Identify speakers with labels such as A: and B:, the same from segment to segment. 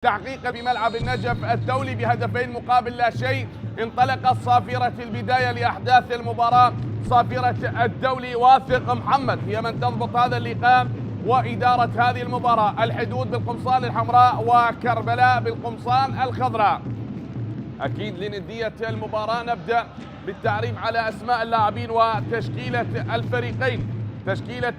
A: تحقيق بملعب النجف الدولي بهدفين مقابل لا شيء. انطلقت صافرة البداية لأحداث المباراة، صافرة الدولي. واثق محمد هي من تضبط هذا اللقاء وإدارة هذه المباراة. الحدود بالقمصان الحمراء وكربلاء بالقمصان الخضراء. أكيد لندية المباراة نبدأ بالتعريف على أسماء اللاعبين وتشكيلة الفريقين. تشكيلة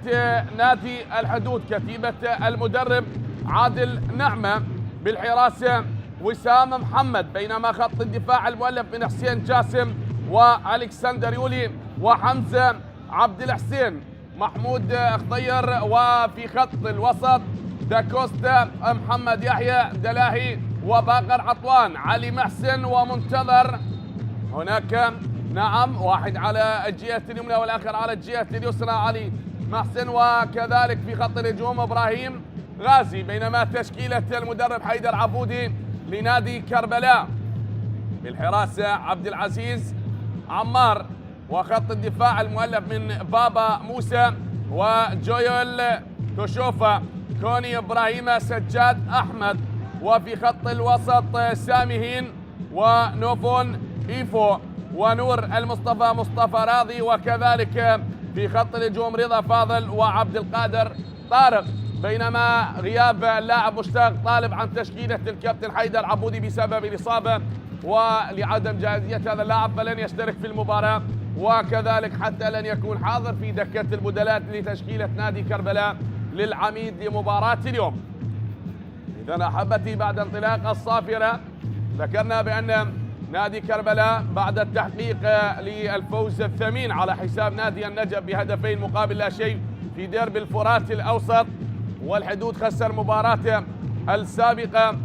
A: نادي الحدود كتيبة المدرب عادل نعمة، بالحراسة وسام محمد، بينما خط الدفاع المؤلف من حسين جاسم والكسندر يولي وحمزة عبد الحسين، محمود خضير، وفي خط الوسط داكوستا، محمد يحيى دلاهي وباقر عطوان، علي محسن ومنتظر. هناك نعم واحد على الجهة اليمنى والآخر على الجهة اليسرى علي محسن، وكذلك في خط الهجوم إبراهيم غازي. بينما تشكيلة المدرب حيدر عبودي لنادي كربلاء، بالحراسة عبد العزيز عمار، وخط الدفاع المؤلف من بابا موسى وجويل تشوفة، كوني إبراهيم، سجاد أحمد، وفي خط الوسط ساميهين ونوفون إيفو ونور المصطفى مصطفى راضي، وكذلك في خط الهجوم رضا فاضل وعبد القادر طارق. بينما غياب اللاعب مشتاق طالب عن تشكيلة الكابتن حيدر عبودي بسبب الإصابة، ولعدم جاهزية هذا اللاعب فلن يشترك في المباراة، وكذلك حتى لن يكون حاضر في دكة البدلاء لتشكيلة نادي كربلاء للعميد لمباراة اليوم. إذا أحبتي، بعد انطلاق الصافرة ذكرنا بأن نادي كربلاء بعد التحقيق للفوز الثمين على حساب نادي النجف بهدفين مقابل لا شيء في ديربي الفرات الأوسط، والحدود خسر مباراته السابقة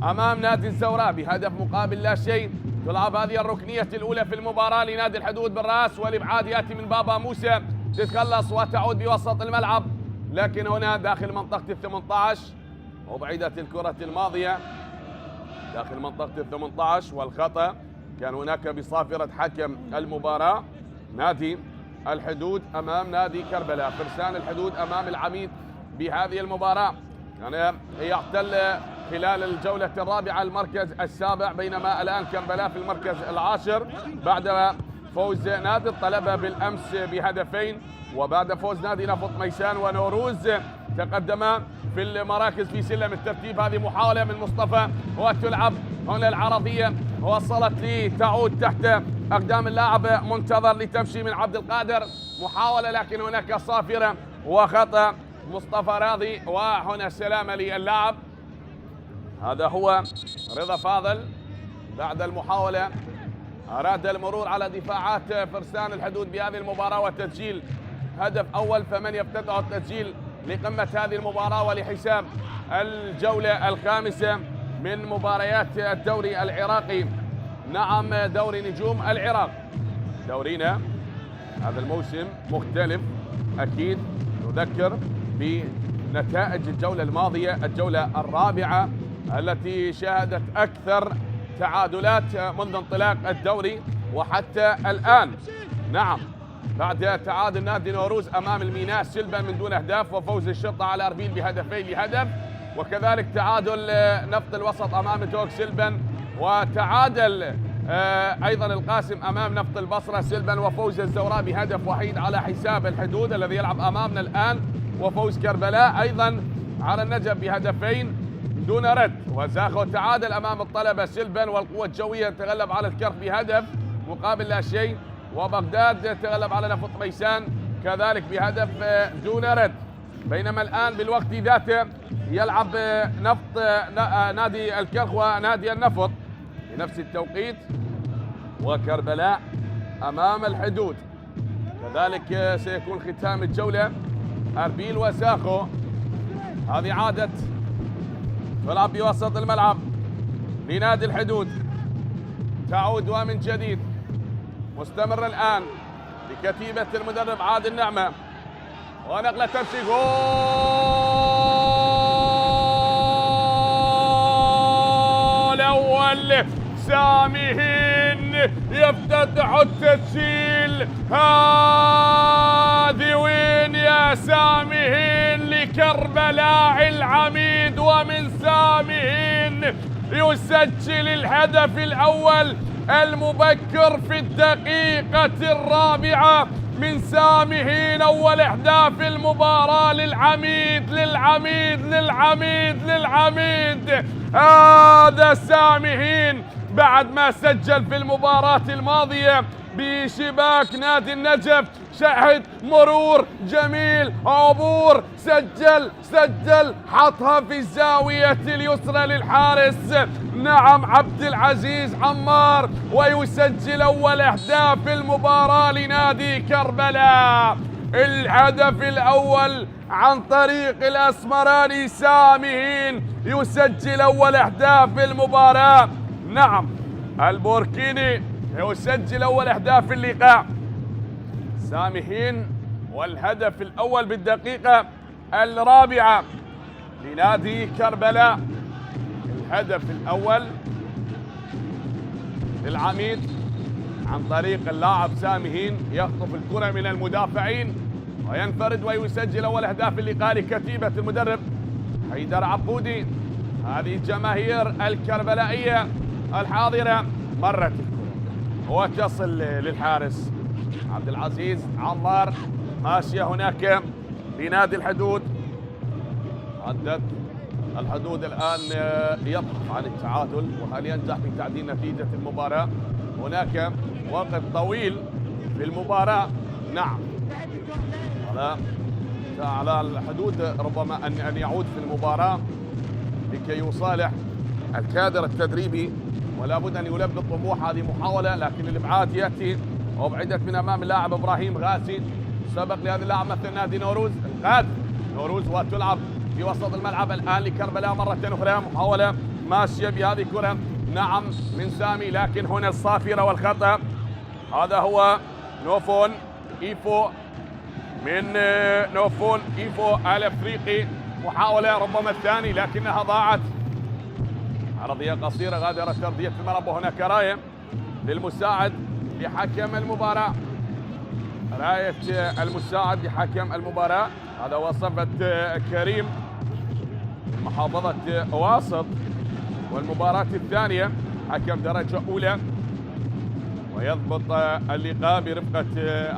A: أمام نادي الزوراء بهدف مقابل لا شيء. تلعب هذه الركنية الأولى في المباراة لنادي الحدود بالرأس، والإبعاد يأتي من بابا موسى، تتخلص وتعود بوسط الملعب، لكن هنا داخل منطقة ال18 وبعيدة الكرة الماضية داخل منطقة ال18، والخطأ كان هناك بصافرة حكم المباراة. نادي الحدود أمام نادي كربلاء، فرسان الحدود أمام العميد بهذه المباراة. كان يحتل خلال الجولة الرابعة المركز السابع، بينما الآن كربلاء في المركز العاشر بعد فوز نادي الطلبة بالأمس بهدفين، وبعد فوز نادي نفط ميسان ونوروز تقدم في المراكز في سلم الترتيب. هذه محاولة من مصطفى وتلعب هنا العرضية، وصلت لتعود تحت أقدام اللاعب منتظر لتمشي من عبد القادر، محاولة لكن هناك صافرة وخطأ مصطفى راضي، وهنا سلامة للاعب. هذا هو رضا فاضل بعد المحاولة أراد المرور على دفاعات فرسان الحدود بهذه المباراة وتسجيل هدف أول، فمن يفتتح التسجيل لقمة هذه المباراة ولحساب الجولة الخامسة من مباريات الدوري العراقي. نعم، دوري نجوم العراق. دورينا هذا الموسم مختلف أكيد. نذكر بنتائج الجولة الماضية، الجولة الرابعة التي شهدت أكثر تعادلات منذ انطلاق الدوري وحتى الآن. نعم، بعد تعادل نادي نوروز أمام الميناء سلبا من دون أهداف، وفوز الشرطة على أربيل بهدفين لهدف، وكذلك تعادل نفط الوسط أمام توك سلبا، وتعادل أيضا القاسم أمام نفط البصرة سلبا، وفوز الزوراء بهدف وحيد على حساب الحدود الذي يلعب أمامنا الآن، وفوز كربلاء أيضا على النجف بهدفين دون رد. وزاخو تعادل أمام الطلبة سلبا، والقوة الجوية تغلب على الكرف بهدف مقابل لا شيء، وبغداد تغلب على نفط ميسان كذلك بهدف دون رد. بينما الآن بالوقت ذاته يلعب نفط نادي الكرخ ونادي النفط في نفس التوقيت، وكربلاء أمام الحدود كذلك. سيكون ختام الجولة أربيل وزاخو. هذه عادة تلعب بوسط الملعب لنادي الحدود، تعود ومن جديد مستمر الآن بكتيبة المدرب عادل نعمة، ونقلة تمشي جول أول ساميهين يفتتح التسجيل. هذه وين يا سامهين لكربلاء العميد، ومن سامهين يسجل الهدف الأول المبكر في الدقيقة الرابعة من سامهين. أول أهداف المباراة للعميد للعميد للعميد للعميد. هذا سامهين بعد ما سجل في المباراة الماضية بشباك نادي النجف. شاهد مرور جميل، عبور، سجل حطها في الزاوية اليسرى للحارس، نعم، عبد العزيز عمار، ويسجل أول أهداف المباراة لنادي كربلاء. الهدف الأول عن طريق الأسمراني سامهين، يسجل أول أهداف المباراة. نعم، البوركيني يسجل أول أهداف اللقاء. سامهين والهدف الأول بالدقيقة الرابعة لنادي كربلاء. الهدف الأول للعميد عن طريق اللاعب سامهين، يخطف الكرة من المدافعين وينفرد ويسجل أول أهداف اللقاء لكتيبة المدرب حيدر عبودي. هذه الجماهير الكربلائية الحاضرة، مرت الكرة وتصل للحارس عبد العزيز عمار، ماشية هناك لنادي الحدود. عدت الحدود الآن يبحث عن التعادل، وهل ينجح في تعديل نتيجة المباراة؟ هناك وقت طويل في المباراة. نعم، على الحدود ربما أن يعود في المباراة لكي يصالح الكادر التدريبي، ولا بد أن يلبي الطموح. هذه محاولة، لكن الإبعاد يأتي وابعدت من أمام اللاعب إبراهيم غازي. سبق لهذا اللاعب مثل نادي نوروز القادر. نوروز وتلعب في وسط الملعب الآن لكربلاء مرة أخرى. محاولة ماشية بهذه الكرة، نعم، من سامي، لكن هنا الصافرة والخطأ. هذا هو نوفون إيفو من نوفون إيفو الأفريقي. محاولة ربما الثاني لكنها ضاعت. عرضية قصيرة غادرت أرضية الملعب، وهناك راية للمساعد لحكم المباراة. راية المساعد لحكم المباراة، هذا وصفة كريم من محافظة واسط. والمباراة الثانية حكم درجة أولى، ويضبط اللقاء برفقة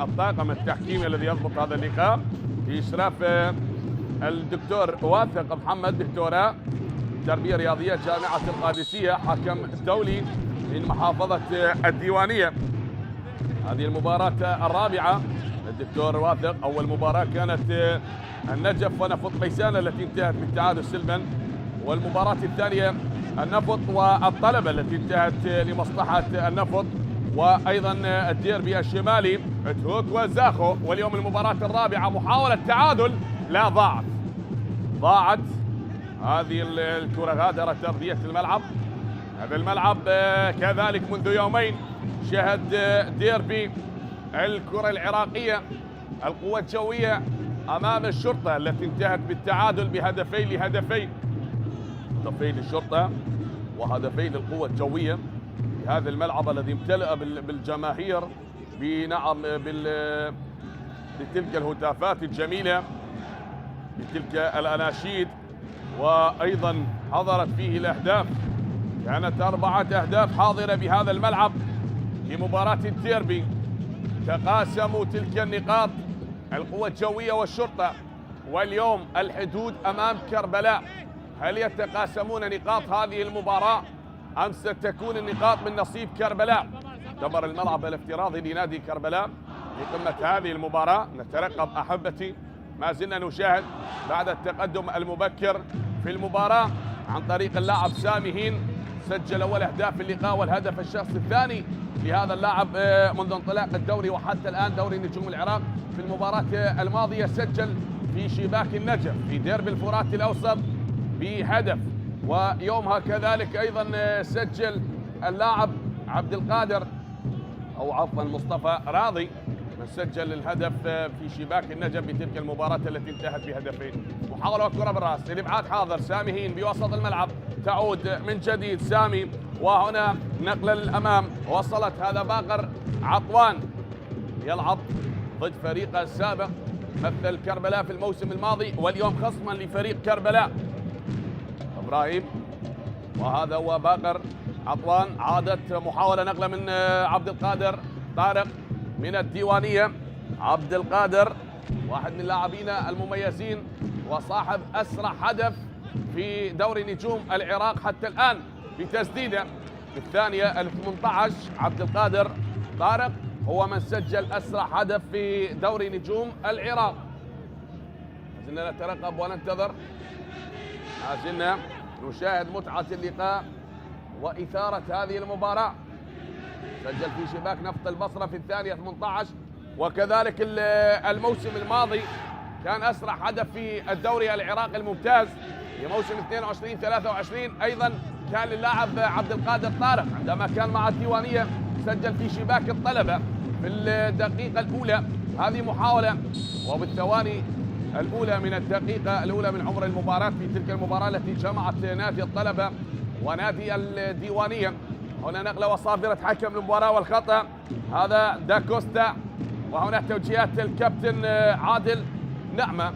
A: الطاقم التحكيمي الذي يضبط هذا اللقاء بإشراف الدكتور واثق محمد، دكتوراه تربية رياضية جامعة القادسية، حكم دولي من محافظة الديوانية. هذه المباراة الرابعة للدكتور واثق. أول مباراة كانت النجف ونفط ميسان التي انتهت بالتعادل سلما، والمباراة الثانية النفط والطلبة التي انتهت لمصلحة النفط، وأيضا الديربي الشمالي تهوك وزاخو. واليوم المباراة الرابعة محاولة تعادل، لا، ضاعت هذه الكرة، غادرت أرضية الملعب. هذا الملعب كذلك منذ يومين شهد ديربي الكرة العراقية، القوة الجوية أمام الشرطة التي انتهت بالتعادل بهدفين لهدفين. هدفين للشرطة وهدفين للقوة الجوية في هذا الملعب الذي امتلأ بالجماهير، بنعم بتلك الهتافات الجميلة، بتلك الأناشيد، وأيضا حضرت فيه الأهداف. كانت 4 أهداف حاضرة بهذا الملعب في مباراة الديربي. تقاسموا تلك النقاط القوة الجوية والشرطة، واليوم الحدود أمام كربلاء. هل يتقاسمون نقاط هذه المباراة أم ستكون النقاط من نصيب كربلاء؟ دمر الملعب الافتراضي لنادي كربلاء في قمة هذه المباراة. نترقب أحبتي، ما زلنا نشاهد بعد التقدم المبكر في المباراة عن طريق اللاعب سامهين. سجل أول أهداف اللقاء والهدف الشخصي الثاني لهذا اللاعب منذ انطلاق الدوري وحتى الآن دوري نجوم العراق. في المباراة الماضية سجل في شباك النجف في ديربي الفرات الأوسط بهدف، ويومها كذلك أيضا سجل اللاعب عبد القادر أو عفوا مصطفى راضي من سجل الهدف في شباك النجف بتلك المباراة التي انتهت بهدفين. محاولة كرة بالراس، الإبعاد حاضر. سامهين بوسط الملعب، تعود من جديد سامي، وهنا نقلة للأمام، وصلت. هذا باقر عطوان يلعب ضد فريقه السابق مثل كربلاء في الموسم الماضي واليوم خصما لفريق كربلاء. إبراهيم، وهذا هو باقر عطوان. عادت محاولة نقلة من عبد القادر طارق من الديوانية. عبد القادر واحد من لاعبينا المميزين وصاحب أسرع هدف في دوري نجوم العراق حتى الآن بتسديده بالثانية 18. عبد القادر طارق هو من سجل أسرع هدف في دوري نجوم العراق. لازلنا نترقب وننتظر، لازلنا نشاهد متعة اللقاء وإثارة هذه المباراة. سجل في شباك نفط البصرة في الثانية 18، وكذلك الموسم الماضي كان أسرع هدف في الدوري العراقي الممتاز في موسم 22-23 أيضا كان للاعب عبد القادر طارق عندما كان مع الديوانية، سجل في شباك الطلبة في الدقيقة الأولى. هذه محاولة وبالثواني الأولى من الدقيقة الأولى من عمر المباراة في تلك المباراة التي جمعت نادي الطلبة ونادي الديوانية. هنا نقلة وصافرة حكم المباراة والخطأ هذا داكوستا، وهناك توجيهات الكابتن عادل نعمة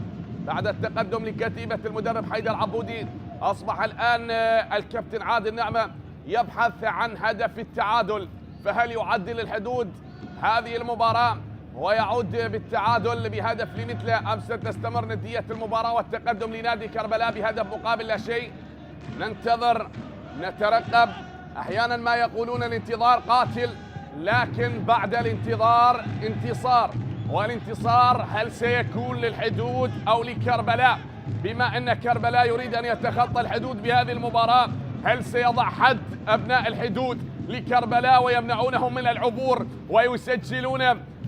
A: بعد التقدم لكتيبة المدرب حيدر عبودي. أصبح الآن الكابتن عادل نعمة يبحث عن هدف التعادل، فهل يعدل الحدود هذه المباراة ويعود بالتعادل بهدف لمثله أم ستستمر ندية المباراة والتقدم لنادي كربلاء بهدف مقابل لا شيء؟ ننتظر نترقب. أحيانا ما يقولون الانتظار قاتل، لكن بعد الانتظار انتصار، والانتصار هل سيكون للحدود أو لكربلاء؟ بما أن كربلاء يريد أن يتخطى الحدود بهذه المباراة، هل سيضع حد أبناء الحدود لكربلاء ويمنعونهم من العبور ويسجلون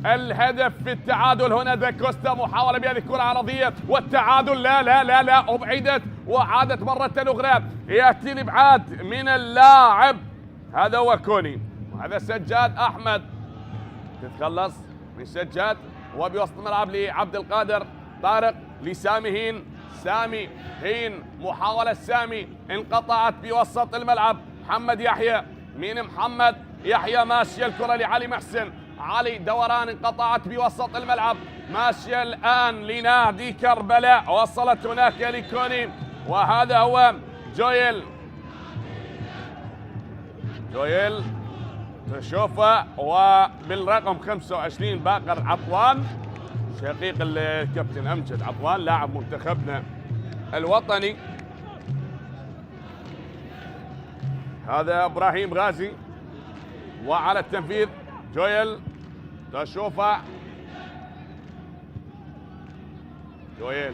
A: الهدف في التعادل؟ هنا داكوستا محاولة بهذه الكرة عرضية والتعادل، لا لا لا لا أبعدت وعادت مرة أخرى. يأتي الإبعاد من اللاعب هذا هو كوني، وهذا سجاد أحمد. تتخلص من سجاد وبوسط الملعب لعبد القادر طارق لسامي هين. سامي هين محاولة سامي انقطعت بوسط الملعب. محمد يحيى من محمد يحيى ماشية الكرة لعلي محسن. علي دوران انقطعت بوسط الملعب، ماشية الآن لنادي كربلاء، وصلت هناك لكوني، وهذا هو جويل. جويل تشوفه وبالرقم 25 باقر عطوان شقيق الكابتن أمجد عطوان لاعب منتخبنا الوطني. هذا إبراهيم غازي، وعلى التنفيذ جويل تشوفه. جويل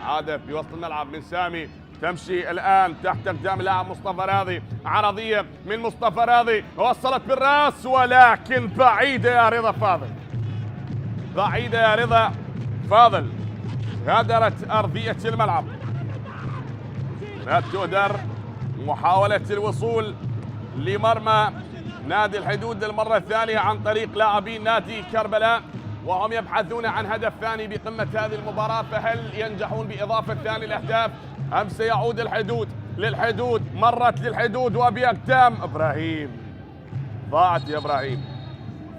A: عادة في وسط الملعب من سامي، تمشي الآن تحت أقدام لاعب مصطفى راضي. عرضية من مصطفى راضي وصلت بالراس ولكن بعيدة يا رضا فاضل، بعيدة يا رضا فاضل، غادرت أرضية الملعب. لا تهدر محاولة الوصول لمرمى نادي الحدود للمرة الثانية عن طريق لاعبين نادي كربلاء، وهم يبحثون عن هدف ثاني بقمة هذه المباراة. فهل ينجحون بإضافة ثاني الأهداف أم سيعود الحدود للحدود؟ مرت للحدود وبأقدام إبراهيم، ضاعت يا إبراهيم،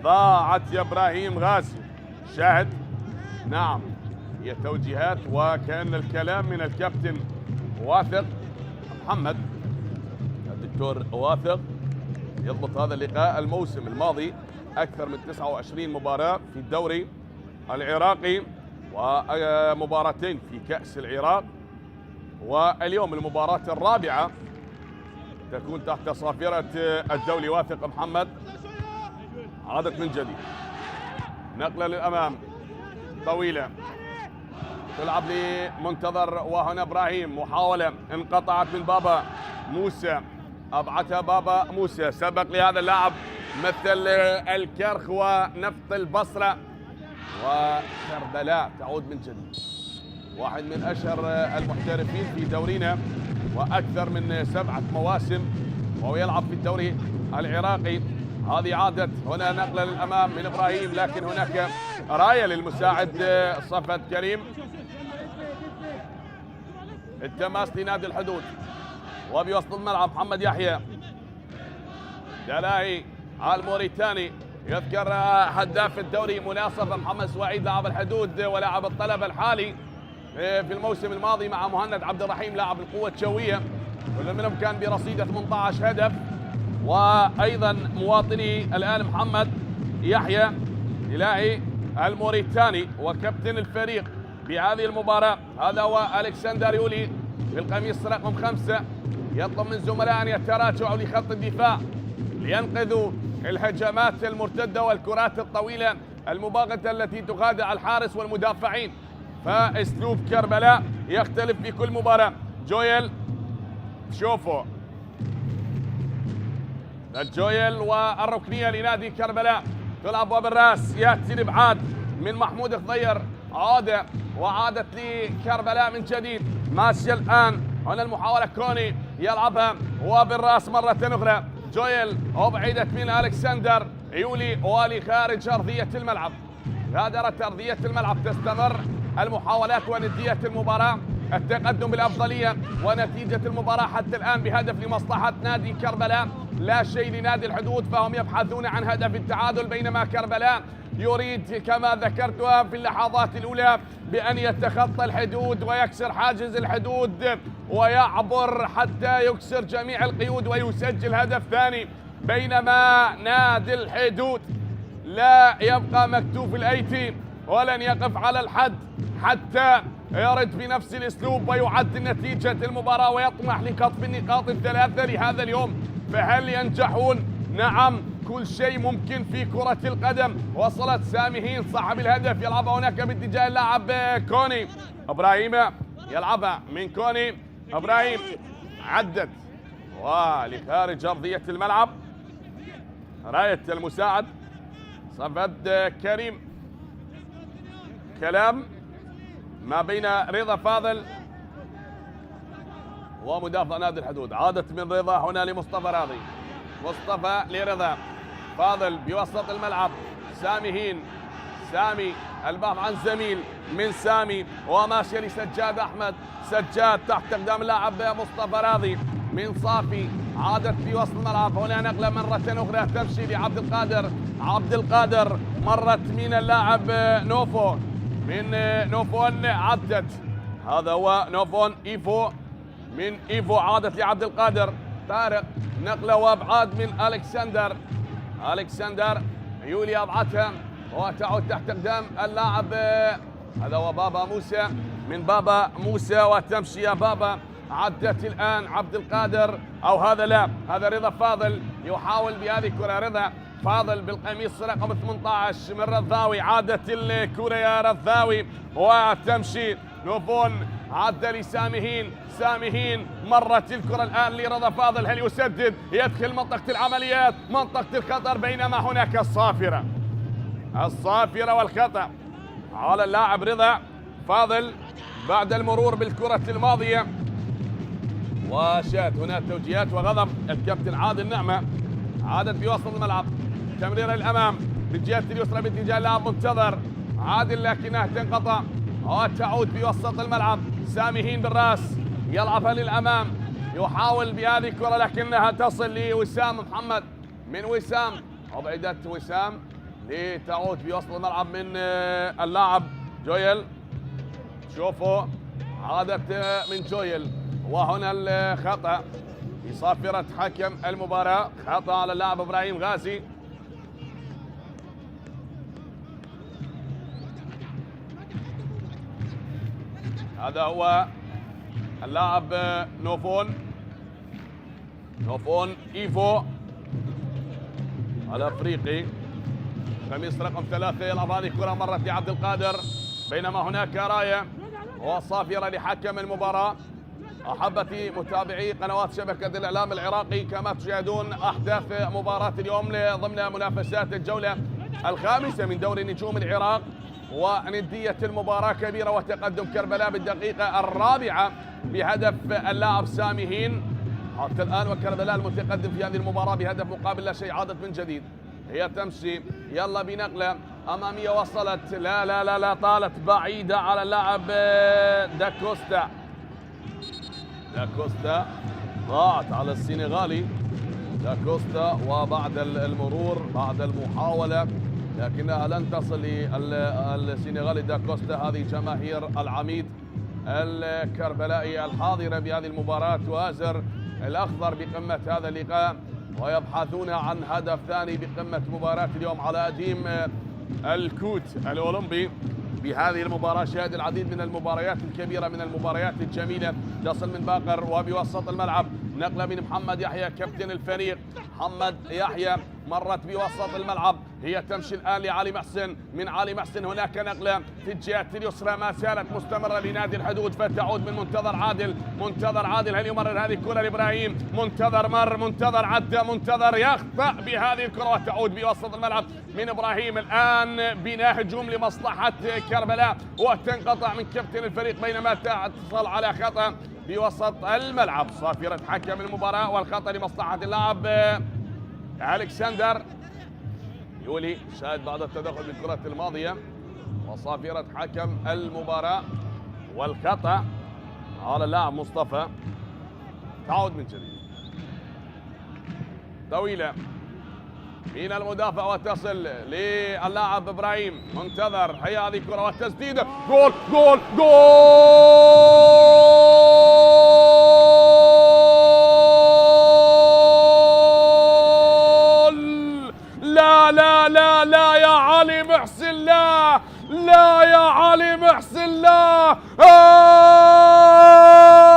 A: ضاعت يا إبراهيم غازي. شاهد نعم هي توجيهات وكأن الكلام من الكابتن واثق محمد، الدكتور واثق يضبط هذا اللقاء. الموسم الماضي أكثر من 29 مباراة في الدوري العراقي ومباراتين في كأس العراق، واليوم المباراة الرابعة تكون تحت صافرة الدولي. واثق محمد عادت من جديد، نقلة للأمام طويلة تلعب لمنتظر، وهنا إبراهيم محاولة انقطعت من بابا موسى، أبعتها بابا موسى. سبق لهذا اللاعب مثل الكرخ ونفط البصرة، وكربلاء تعود من جديد. واحد من أشهر المحترفين في دورينا وأكثر من 7 مواسم وهو يلعب في الدوري العراقي. هذه عادت هنا نقلة للأمام من إبراهيم، لكن هناك راية للمساعد صفد كريم. التماس لنادي الحدود وبوسط الملعب محمد يحيى دلاهي على الموريتاني. يذكر هداف الدوري مناصفة محمد سويعيد لاعب الحدود ولاعب الطلب الحالي في الموسم الماضي مع مهند عبد الرحيم لاعب القوة الجوية، كل منهم كان برصيد 18 هدف. وأيضا مواطني الآن محمد يحيى إلهي الموريتاني وكابتن الفريق بهذه المباراة، هذا هو ألكسندر يولي بالقميص رقم 5، يطلب من زملاء أن يتراجعوا لخط الدفاع لينقذوا الهجمات المرتدة والكرات الطويلة المباغتة التي تخادع الحارس والمدافعين. فاسلوب كربلاء يختلف في كل مباراة. جويل شوفوا الجويل والركنية لنادي كربلاء تلعب بالراس، يأتي الإبعاد من محمود خضير، وعادت لكربلاء من جديد. ماشية الآن هنا المحاولة، كوني يلعبها وبالراس مرة أخرى. جويل أبعدت من ألكسندر يولي ولخارج أرضية الملعب. غادرت أرضية الملعب، تستمر المحاولات وندية المباراة، التقدم بالأفضلية ونتيجة المباراة حتى الآن بهدف لمصلحة نادي كربلاء، لا شيء لنادي الحدود، فهم يبحثون عن هدف التعادل، بينما كربلاء يريد كما ذكرتها في اللحظات الأولى بأن يتخطى الحدود ويكسر حاجز الحدود ويعبر حتى يكسر جميع القيود ويسجل هدف ثاني، بينما نادي الحدود لا يبقى مكتوف الأيدي ولن يقف على الحد حتى يرد بنفس الأسلوب ويعدل نتيجة المباراة ويطمح لقطف النقاط الثلاثة لهذا اليوم. فهل ينجحون؟ نعم، كل شيء ممكن في كرة القدم. وصلت سامي صاحب الهدف، يلعبها هناك باتجاه اللاعب كوني إبراهيم، يلعبها من كوني إبراهيم، عدت ولخارج أرضية الملعب. راية المساعد صفد كريم، كلام ما بين رضا فاضل ومدافع نادي الحدود. عادت من رضا هنا لمصطفى راضي، مصطفى لرضا، فاضل بوسط الملعب، سامي البحث عن زميل من سامي وماشي لسجاد أحمد، سجاد تحت أقدام اللاعب مصطفى راضي من صافي، عادت في وسط الملعب، هنا نقلة مرة أخرى تمشي لعبد القادر، عبد القادر مرت من اللاعب نوفو، من نوفون عدت، هذا هو نوفون إيفو، من إيفو عادت لعبد القادر، طارق نقلة وابعاد من ألكسندر يولي أبعدها وتعود تحت أقدام اللاعب، هذا هو بابا موسى، من بابا موسى وتمشي يا بابا، عدت الآن عبد القادر أو هذا لا، هذا رضا فاضل يحاول بهذه الكرة، رضا فاضل بالقميص رقم 18 من رضاوي، عادت الكرة يا رضاوي وتمشي نوفون، عاد لسامي مرت الكرة الآن لرضا فاضل، هل يسدد؟ يدخل منطقة العمليات، منطقة الخطر، بينما هناك الصافرة والخطأ على اللاعب رضا فاضل بعد المرور بالكرة الماضية. وشاهد هنا توجيهات وغضب الكابتن عادل نعمة، عادت بوسط الملعب، تمرير الأمام بالجهة اليسرى باتجاه اللاعب منتظر عادل لكنها تنقطع وتعود بوسط الملعب. سامي بالراس يلعبها للأمام، يحاول بهذه الكرة لكنها تصل لوسام محمد، من وسام أبعدت وسام لتعود بوسط الملعب من اللاعب جويل، شوفوا عادت من جويل، وهنا الخطأ في صافرة حكم المباراة، خطأ على اللاعب إبراهيم غازي. هذا هو اللاعب نوفون إيفو الأفريقي، قميص رقم 3، يلعب هذه الكرة مرت لعبد القادر، بينما هناك راية وصافرة لحكم المباراة. أحبتي متابعي قنوات شبكة الإعلام العراقي، كما تشاهدون أحداث مباراة اليوم ضمن منافسات الجولة الخامسة من دوري نجوم العراق، وندية المباراة كبيرة وتقدم كربلاء بالدقيقة الرابعة بهدف اللاعب سامي حتى الآن، وكربلاء المتقدم في هذه المباراة بهدف مقابل لا شيء. عادت من جديد، هي تمشي يلا بنقلة أمامية، وصلت لا طالت بعيدة على اللاعب داكوستا ضاعت على السنغالي، داكوستا، وبعد المرور بعد المحاولة لكنها لن تصل للسنغالي داكوستا. هذه جماهير العميد الكربلائي الحاضرة بهذه المباراة وازر الأخضر بقمة هذا اللقاء، ويبحثون عن هدف ثاني بقمة مباراة اليوم على أديم الكوت الأولمبي. بهذه المباراة شاهد العديد من المباريات الكبيرة، من المباريات الجميلة. تصل من باقر وبوسط الملعب نقلة من محمد يحيى كابتن الفريق. محمد يحيى مرت بوسط الملعب، هي تمشي الآن لعلي محسن، من علي محسن هناك نقلة في الجهة اليسرى ما زالت مستمرة لنادي الحدود، فتعود من منتظر عادل. منتظر عادل هل يمرر هذه الكرة لإبراهيم؟ منتظر مر، منتظر عدى، منتظر يخطأ بهذه الكرة وتعود بوسط الملعب من إبراهيم. الآن بناء هجوم لمصلحة كربلاء وتنقطع من كابتن الفريق بينما تصل على خطأ بوسط الملعب. صافرة حكم المباراة والخطأ لمصلحة اللاعب ألكسندر يولي شاهد بعد التدخل بالكرة الماضية. وصافرة حكم المباراة والخطأ على اللاعب مصطفى. تعود من جديد طويلة من المدافع وتصل للاعب ابراهيم. منتظر هي هذه الكرة والتسديدة. جول جول جول. لا لا لا لا يا علي محسن، لا لا يا علي محسن، لا،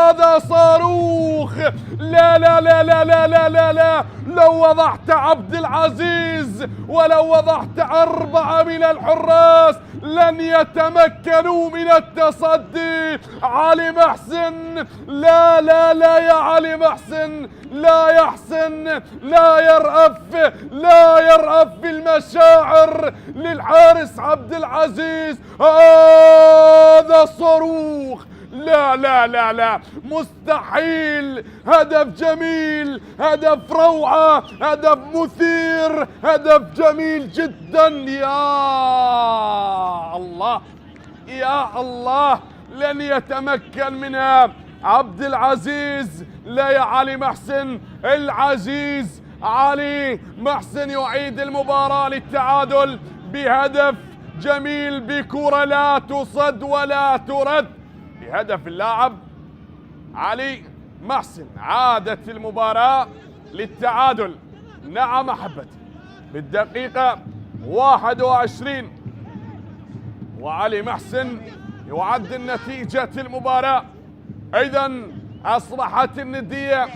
A: هذا صاروخ. لا لا لا لا لا لا لا لا، لو وضعت عبد العزيز ولو وضعت 4 من الحراس لن يتمكنوا من التصدي. علي محسن، لا لا لا يا علي محسن، لا يحسن، لا يرأف، لا يرأف بالمشاعر للحارس عبد العزيز. هذا صاروخ. لا لا لا لا، مستحيل. هدف جميل، هدف روعة، هدف مثير، هدف جميل جدا. يا الله يا الله، لن يتمكن منها عبد العزيز. لا يا علي محسن، العزيز علي محسن يعيد المباراة للتعادل بهدف جميل بكرة لا تصد ولا ترد بهدف اللاعب علي محسن. عادت المباراة للتعادل. نعم أحبتي، بالدقيقة 21 وعلي محسن يعدل نتيجة المباراة. إذا أصبحت الندية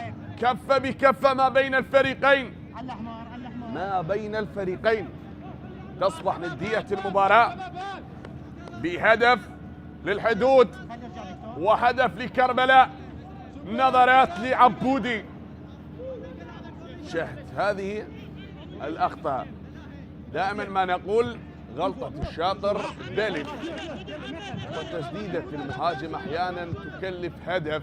A: كفة بكفة ما بين الفريقين، ما بين الفريقين. تصبح ندية المباراة بهدف للحدود وهدف لكربلاء. نظرات لعبودي. شاهد هذه الأخطاء، دائما ما نقول غلطة الشاطر دليل، وتسديدة المهاجم أحيانا تكلف هدف،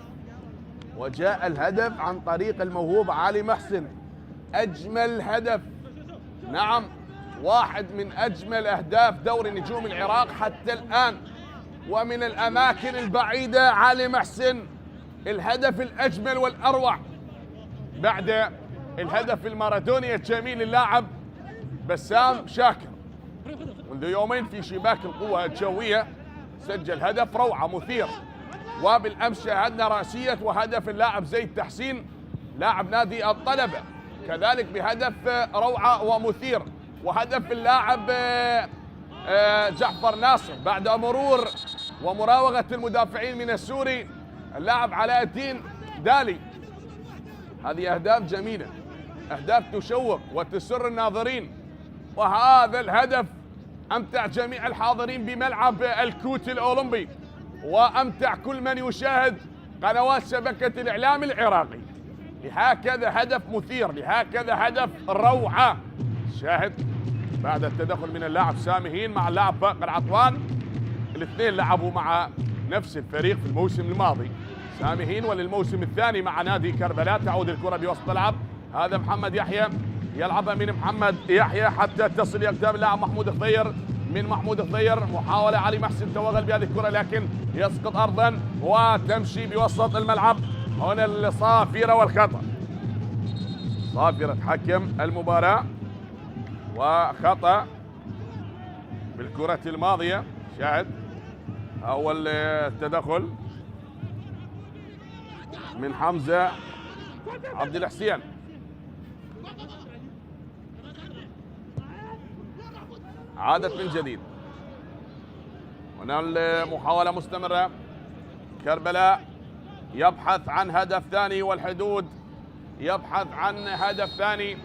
A: وجاء الهدف عن طريق الموهوب علي محسن. أجمل هدف، نعم، واحد من أجمل أهداف دوري نجوم العراق حتى الآن، ومن الأماكن البعيدة علي محسن الهدف الأجمل والأروع بعد الهدف المارادوني الجميل للاعب بسام شاكر منذ يومين في شباك القوة الجوية. سجل هدف روعة مثير. وبالأمس شاهدنا رأسية وهدف اللاعب زيد تحسين لاعب نادي الطلبة كذلك بهدف روعة ومثير. وهدف اللاعب جعفر ناصر بعد مرور ومراوغة المدافعين من السوري اللاعب علاء الدين دالي. هذه أهداف جميلة، أهداف تشوق وتسر الناظرين. وهذا الهدف أمتع جميع الحاضرين بملعب الكوت الأولمبي، وأمتع كل من يشاهد قنوات شبكة الإعلام العراقي. لهكذا هدف مثير، لهكذا هدف روعة. شاهد بعد التدخل من اللاعب سامهين مع اللاعب باقر عطوان، الاثنين لعبوا مع نفس الفريق في الموسم الماضي، سامهين وللموسم الثاني مع نادي كربلاء. تعود الكرة بوسط الملعب، هذا محمد يحيى يلعبها من محمد يحيى حتى تصل يقدام اللاعب محمود خضير. من محمود خضير محاولة علي محسن توغل بهذه الكرة لكن يسقط أرضا وتمشي بوسط الملعب. هنا الصافرة والخطأ. صافرة حكم المباراة، وخطأ بالكرة الماضية. شاهد أول تدخل من حمزة عبد الحسين. عادت من جديد، هنا المحاولة مستمرة. كربلاء يبحث عن هدف ثاني، والحدود يبحث عن هدف ثاني،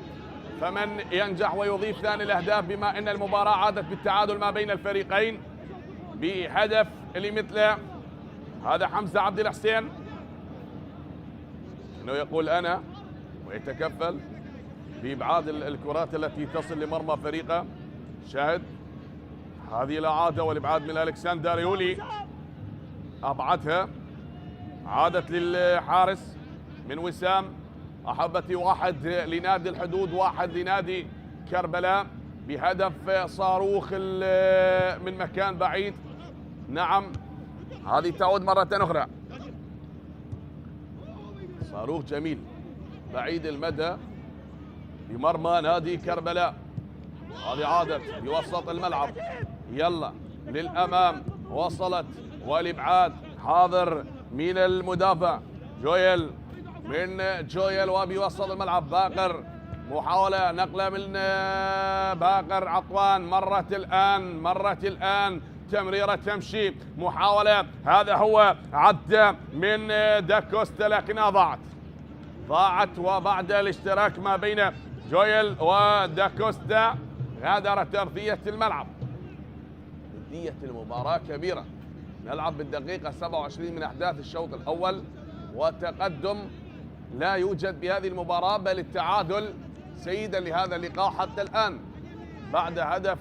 A: فمن ينجح ويضيف ثاني الأهداف، بما أن المباراة عادت بالتعادل ما بين الفريقين بهدف لمثله. هذا حمزة عبد الحسين انه يقول انا، ويتكفل بابعاد الكرات التي تصل لمرمى فريقه. شاهد هذه الاعاده والابعاد من الكسندر يولي، ابعدها، عادت للحارس من وسام. احبتي، واحد لنادي الحدود، واحد لنادي كربلاء، بهدف صاروخ من مكان بعيد. نعم، هذه تعود مرة أخرى، صاروخ جميل بعيد المدى بمرمى نادي كربلاء. هذه عادت بوسط الملعب، يلا للأمام، وصلت والإبعاد حاضر من المدافع جويل، من جويل وبوسط الملعب باقر. محاولة نقلة من باقر عطوان، مرت الآن تمريرة تمشي، محاولة، هذا هو عدى من داكوستا لكنها ضاعت. وبعد الاشتراك ما بين جويل وداكوستا غادرت أرضية الملعب. جدية المباراة كبيرة، نلعب بالدقيقة 27 من أحداث الشوط الأول، وتقدم لا يوجد بهذه المباراة، بل التعادل سيدا لهذا اللقاء حتى الآن بعد هدف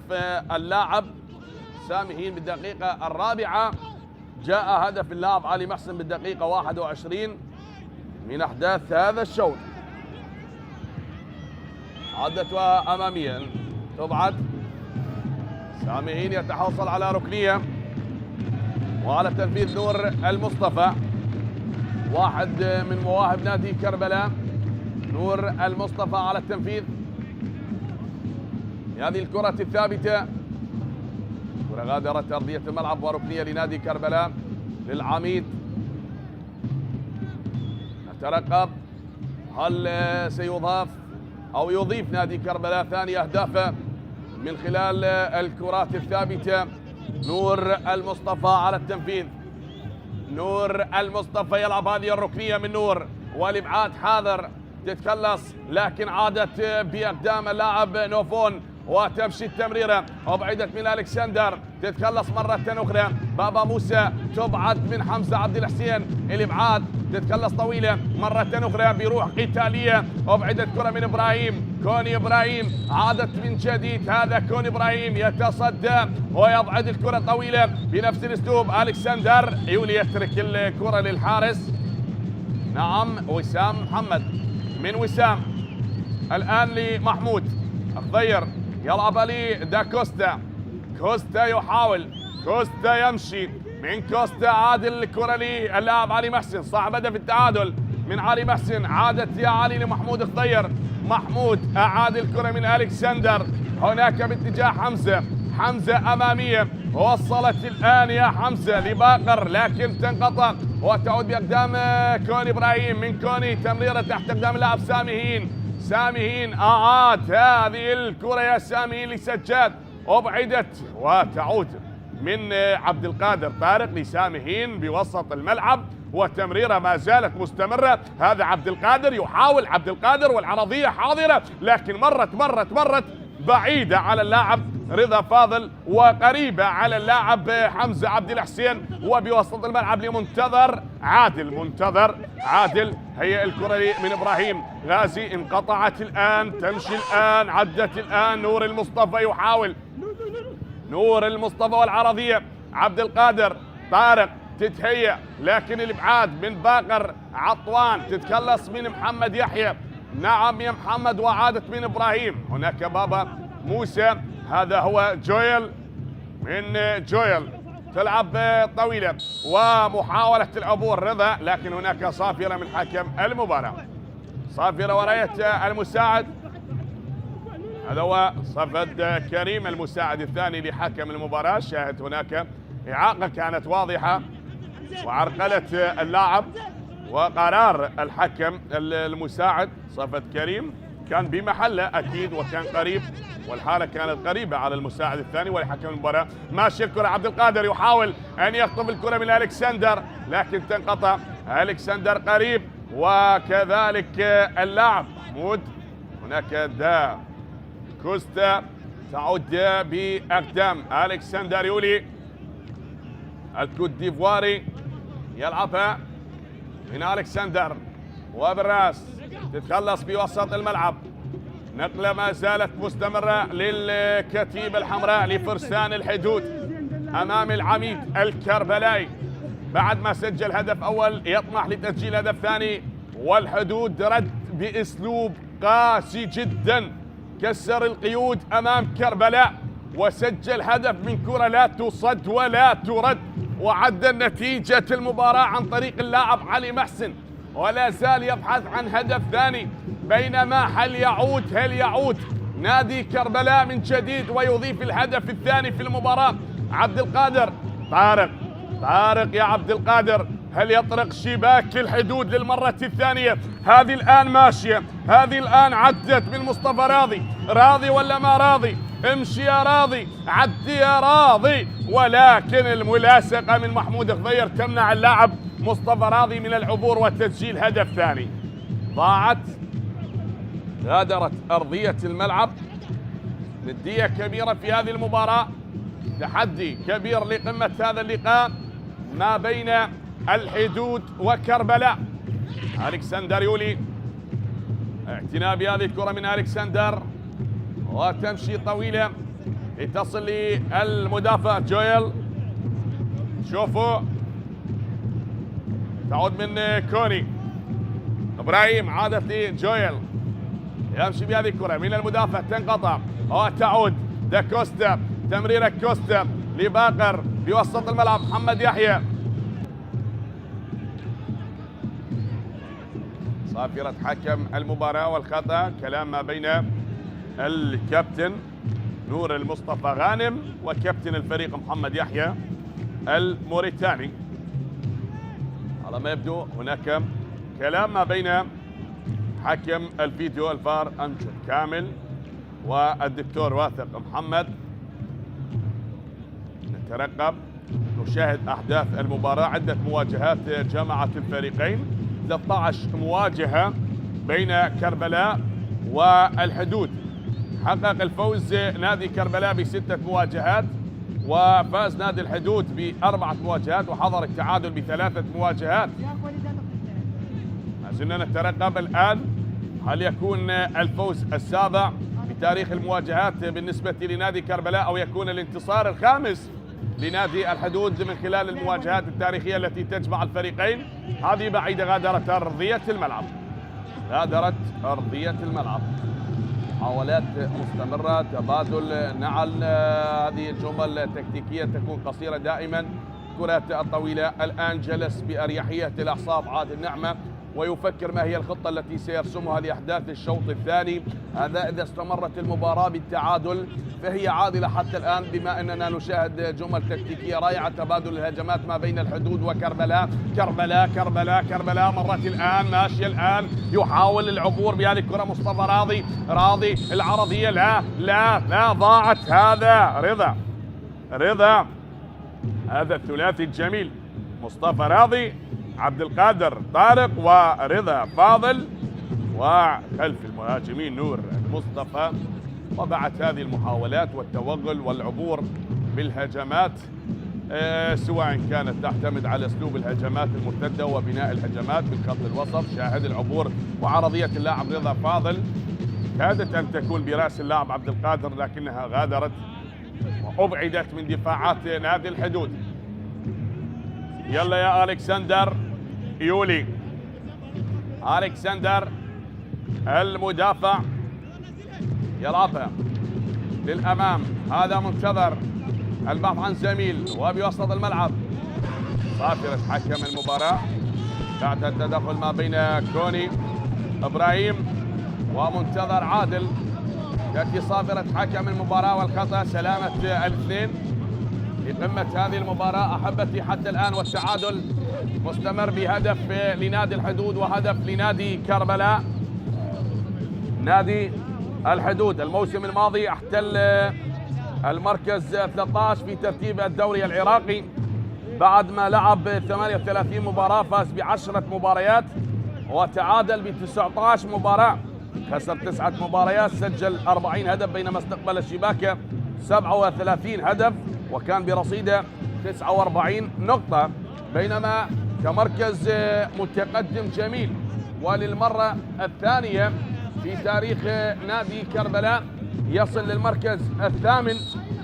A: اللاعب سامي هين بالدقيقة الرابعة. جاء هدف اللاعب علي محسن بالدقيقة 21 من أحداث هذا الشوط. عدت أماميا تبعد، سامي هين يتحصل على ركنية، وعلى تنفيذ نور المصطفى، واحد من مواهب نادي كربلاء. نور المصطفى على التنفيذ، هذه الكرة الثابتة، كرة غادرت أرضية الملعب وركنية لنادي كربلاء للعميد. نترقب هل سيضاف أو يضيف نادي كربلاء ثاني أهدافه من خلال الكرات الثابتة. نور المصطفى على التنفيذ، نور المصطفى يلعب هذه الركنية من نور، والإبعاد حاضر، تتخلص لكن عادت بأقدام اللاعب نوفون، وتمشي التمريرة وبعدت من الكسندر، تتخلص مرة أخرى بابا موسى، تبعد من حمزة عبد الحسين، الإبعاد تتخلص طويلة مرة أخرى بروح قتالية، وبعدت كرة من إبراهيم، كوني إبراهيم، عادت من جديد، هذا كوني إبراهيم يتصدى ويبعد الكرة طويلة بنفس الأسلوب. الكسندر يولي يترك الكرة للحارس. نعم، وسام محمد، من وسام الآن لمحمود الضير، يلعب لي داكوستا، كوستا يحاول، كوستا يمشي، من كوستا عادل الكرة للاعب علي محسن، صاحب هدف التعادل من علي محسن، عادت يا علي لمحمود الضير، محمود أعاد الكرة من ألكسندر، هناك باتجاه حمزة، حمزة أمامية، وصلت الآن يا حمزة لباقر لكن تنقطع وتعود بأقدام كوني إبراهيم، من كوني تمريرة تحت أقدام اللاعب سامي هين، سامي هين أعاد هذه الكرة يا سامي هين لسجاد، وبعدت وتعود من عبد القادر طارق لسامي هين بوسط الملعب، والتمريرة ما زالت مستمرة. هذا عبد القادر يحاول، عبد القادر والعرضية حاضرة لكن مرت بعيدة على اللاعب رضا فاضل وقريبة على اللاعب حمزة عبد الحسين، وبوسط الملعب لمنتظر عادل، منتظر عادل، هي الكرة من إبراهيم غازي، انقطعت الآن، تمشي الآن، عدت الآن، نور المصطفى يحاول، نور المصطفى والعرضية، عبد القادر طارق تتهيأ لكن الإبعاد من باقر عطوان، تتخلص من محمد يحيى، نعم يا محمد، وعادت من إبراهيم، هناك بابا موسى، هذا هو جويل، من جويل تلعب طويلة ومحاولة العبور رضا، لكن هناك صافرة من حكم المباراة. صافرة ورأية المساعد. هذا هو صفد كريم المساعد الثاني لحكم المباراة. شاهد هناك إعاقة كانت واضحة وعرقلت اللاعب، وقرار الحكم المساعد صفد كريم كان بمحله أكيد وكان قريب، والحالة كانت قريبة على المساعد الثاني ولحكم المباراة. ماشي الكرة، عبد القادر يحاول أن يخطف الكرة من ألكسندر لكن تنقطع. ألكسندر قريب وكذلك اللاعب محمود. هناك دا كوستا تعود بأقدام ألكسندر يولي الكوت ديفواري يلعبها من ألكسندر وبالراس تتخلص بوسط الملعب. نقلة ما زالت مستمرة للكتيبة الحمراء لفرسان الحدود أمام العميد الكربلائي. بعد ما سجل هدف أول يطمح لتسجيل هدف ثاني، والحدود رد بأسلوب قاسي جدا، كسر القيود أمام كربلاء وسجل هدف من كرة لا تصد ولا ترد، وعدل نتيجة المباراة عن طريق اللاعب علي محسن، ولا زال يبحث عن هدف ثاني. بينما هل يعود نادي كربلاء من جديد ويضيف الهدف الثاني في المباراة؟ عبد القادر طارق يا عبد القادر، هل يطرق شباك الحدود للمرة الثانية؟ هذه الآن ماشية، هذه الآن عدت من مصطفى راضي ولا ما راضي؟ امشي يا راضي، عدي يا راضي، ولكن الملاصقة من محمود خضير تمنع اللاعب مصطفى راضي من العبور وتسجيل هدف ثاني. غادرت أرضية الملعب. ندية كبيرة في هذه المباراة، تحدي كبير لقمة هذا اللقاء ما بين الحدود وكربلاء. ألكسندر يولي، اعتناء بهذه الكرة من ألكسندر وتمشي طويلة لتصل للمدافع جويل. شوفوا تعود من كوني إبراهيم، عادت لجويل يمشي بهذه الكرة من المدافع تنقطع وتعود داكوستا، تمريرة كوستا لباقر بوسط الملعب. محمد يحيى، صافرة حكم المباراة والخطأ، كلام ما بين الكابتن نور المصطفى غانم وكابتن الفريق محمد يحيى الموريتاني. على ما يبدو هناك كلام ما بين حكم الفيديو الفار أمجد كامل والدكتور واثق محمد. نترقب نشاهد أحداث المباراة. عدة مواجهات جمعت الفريقين، 13 مواجهة بين كربلاء والحدود. حقق الفوز نادي كربلاء ب6 مواجهات، وفاز نادي الحدود ب4 مواجهات، وحضر التعادل ب3 مواجهات. ما زلنا نترقب الآن هل يكون الفوز السابع بتاريخ المواجهات بالنسبة لنادي كربلاء، أو يكون الانتصار الخامس لنادي الحدود من خلال المواجهات التاريخية التي تجمع الفريقين. هذه بعيدة، غادرت أرضية الملعب. محاولات مستمرة، تبادل نعل، هذه الجمل التكتيكية تكون قصيرة دائما. كرات الطويلة الآن جلس بأريحية الأعصاب عادل نعمة ويفكر ما هي الخطة التي سيرسمها لأحداث الشوط الثاني. هذا إذا استمرت المباراة بالتعادل فهي عادلة حتى الآن، بما أننا نشاهد جمل تكتيكية رائعة، تبادل الهجمات ما بين الحدود وكربلاء. كربلاء مرت الآن، ماشية الآن، يحاول العبور بهذه الكرة مصطفى راضي العرضية، لا ضاعت. هذا رضا هذا الثلاثي الجميل، مصطفى راضي، عبد القادر طارق، ورضا فاضل، وخلف المهاجمين نور المصطفى. وبعد هذه المحاولات والتوغل والعبور بالهجمات، سواء كانت تعتمد على اسلوب الهجمات المرتده وبناء الهجمات من خط الوسط، شاهد العبور وعرضيه اللاعب رضا فاضل كادت ان تكون براس اللاعب عبد القادر، لكنها غادرت وابعدت من دفاعات نادي الحدود. يلا يا ألكسندر يولي، ألكسندر المدافع يلعبها للأمام، هذا منتظر البحث عن زميل وبوسط الملعب. صافرة حكم المباراة بعد التدخل ما بين كوني إبراهيم ومنتظر عادل. تأتي صافرة حكم المباراة والخطأ سلامة الاثنين في قمة هذه المباراة أحبتي حتى الآن، والتعادل مستمر بهدف لنادي الحدود وهدف لنادي كربلاء. نادي الحدود الموسم الماضي احتل المركز 13 في ترتيب الدوري العراقي بعد ما لعب 38 مباراة، فاز ب10 مباريات وتعادل ب19 مباراة، خسر 9 مباريات، سجل 40 هدف بينما استقبل الشباك 37 هدف وكان برصيده 49 نقطة، بينما كمركز متقدم جميل وللمرة الثانية في تاريخ نادي كربلاء يصل للمركز الثامن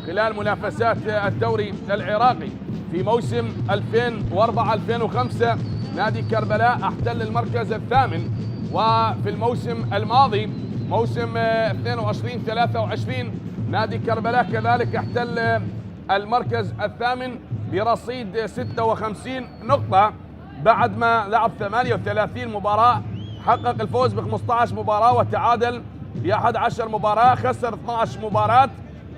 A: خلال منافسات الدوري العراقي. في موسم 2004-2005 نادي كربلاء احتل المركز الثامن، وفي الموسم الماضي موسم 22-23 نادي كربلاء كذلك احتل المركز الثامن برصيد 56 نقطة بعد ما لعب 38 مباراة، حقق الفوز ب 15 مباراة وتعادل ب 11 مباراة، خسر 12 مباراة،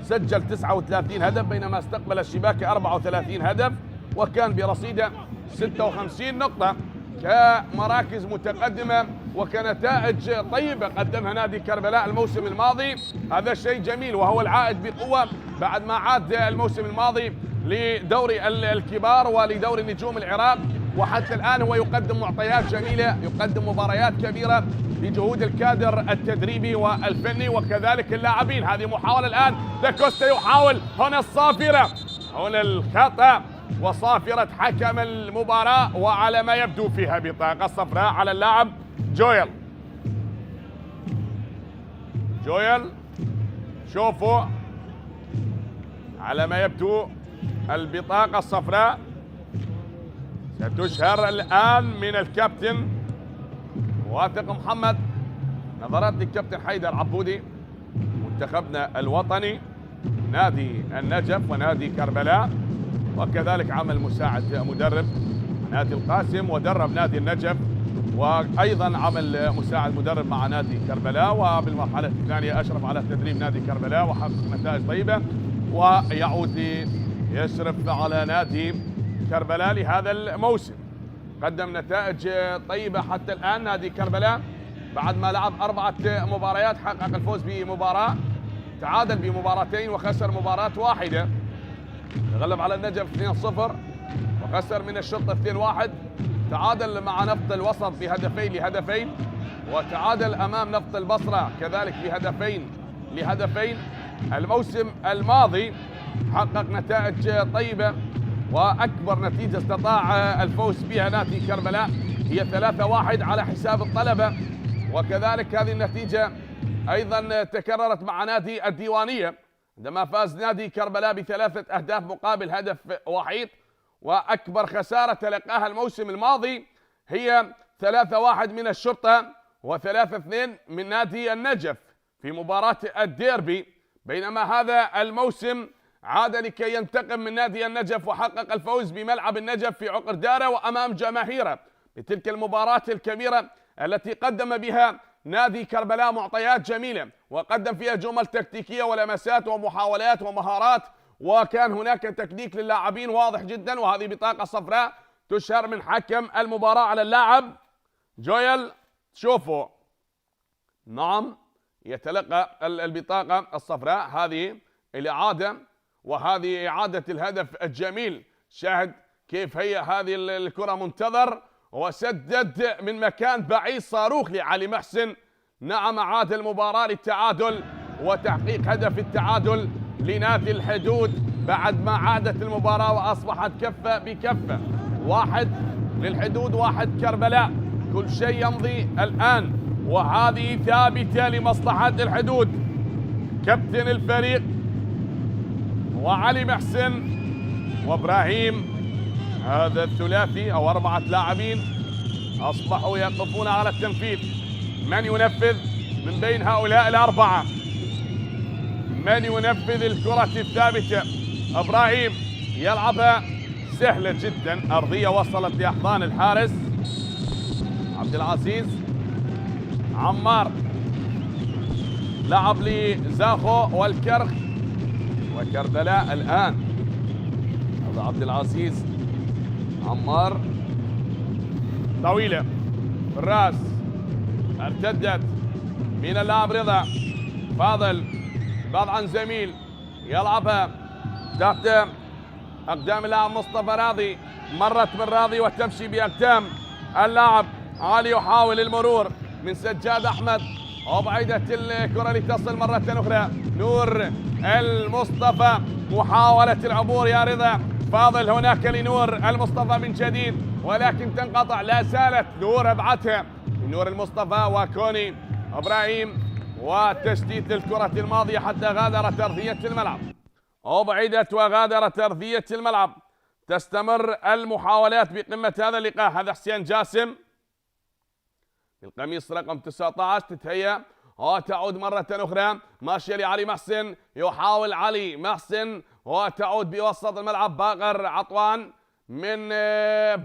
A: سجل 39 هدف بينما استقبل الشباك 34 هدف وكان برصيده 56 نقطة. كمراكز متقدمة وكنتائج طيبة قدمها نادي كربلاء الموسم الماضي، هذا شيء جميل وهو العائد بقوة بعد ما عاد الموسم الماضي لدوري الكبار ولدوري نجوم العراق، وحتى الآن هو يقدم معطيات جميلة، يقدم مباريات كبيرة بجهود الكادر التدريبي والفني وكذلك اللاعبين. هذه محاولة الآن، داكوستا يحاول، هنا الصافرة، هنا الخطأ وصافرة حكم المباراة وعلى ما يبدو فيها بطاقة صفراء على اللاعب جويل. شوفوا على ما يبدو البطاقة الصفراء ستشهر الآن من الكابتن واثق محمد. نظرات للكابتن حيدر عبودي منتخبنا الوطني نادي النجف ونادي كربلاء، وكذلك عمل مساعد مدرب نادي القاسم ودرب نادي النجف، وايضا عمل مساعد مدرب مع نادي كربلاء، وبالمرحله الثانيه اشرف على تدريب نادي كربلاء وحقق نتائج طيبه، ويعود يشرف على نادي كربلاء لهذا الموسم. قدم نتائج طيبه حتى الان نادي كربلاء بعد ما لعب 4 مباريات، حقق الفوز بمباراه، تعادل بمباراتين وخسر مباراه واحده، تغلب على النجف 2-0 وخسر من الشرطة 2-1، تعادل مع نفط الوسط بهدفين لهدفين، وتعادل أمام نفط البصرة كذلك لهدفين. الموسم الماضي حقق نتائج طيبة، وأكبر نتيجة استطاع الفوز بها نادي كربلاء هي 3-1 على حساب الطلبة، وكذلك هذه النتيجة أيضا تكررت مع نادي الديوانية عندما فاز نادي كربلاء ب3 أهداف مقابل هدف وحيد. وأكبر خسارة تلقاها الموسم الماضي هي 3-1 من الشرطة و3-2 من نادي النجف في مباراة الديربي، بينما هذا الموسم عاد لكي ينتقم من نادي النجف وحقق الفوز بملعب النجف في عقر داره وأمام جماهيره بتلك المباراة الكبيرة التي قدم بها نادي كربلاء معطيات جميلة وقدم فيها جمل تكتيكية ولمسات ومحاولات ومهارات، وكان هناك تكنيك للاعبين واضح جدا. وهذه بطاقة صفراء تشهر من حكم المباراة على اللاعب جويل. شوفوا نعم يتلقى البطاقة الصفراء، هذه الإعادة وهذه إعادة الهدف الجميل. شاهد كيف هي هذه الكرة، منتظر وسدد من مكان بعيد صاروخ لعلي محسن. نعم عاد المباراة للتعادل وتحقيق هدف التعادل لنادي الحدود بعد ما عادت المباراة وأصبحت كفة بكفة، 1 للحدود 1 كربلاء. كل شيء يمضي الآن وهذه ثابتة لمصلحة الحدود. كابتن الفريق وعلي محسن وإبراهيم، هذا الثلاثي أو 4 لاعبين أصبحوا يقفون على التنفيذ. من ينفذ من بين هؤلاء ال4؟ من ينفذ الكرة الثابتة؟ إبراهيم يلعبها سهلة جدا، أرضية وصلت لأحضان الحارس عبد العزيز. عمار لعب لزاخو والكرخ وكردلاء الآن. هذا عبد العزيز. عمار طويلة الراس ارتدت من اللاعب رضا. فاضل بعض عن زميل يلعبها تحت أقدام اللاعب مصطفى راضي. مرت من راضي وتمشي بأقدام اللاعب علي. يحاول المرور من سجاد أحمد وبعيدة الكرة لتصل مرة أخرى. نور المصطفى محاولة العبور يا رضا. فاضل هناك لنور المصطفى من جديد ولكن تنقطع. لا زالت نور ابعتها نور المصطفى وكوني ابراهيم وتشتيت الكرة الماضية حتى غادرت أرضية الملعب وبعدت وغادرت أرضية الملعب. تستمر المحاولات بقمة هذا اللقاء. هذا حسين جاسم القميص رقم 19 تتهيأ وتعود مرة أخرى ماشية لعلي محسن. يحاول علي محسن وتعود بوسط الملعب. باقر عطوان من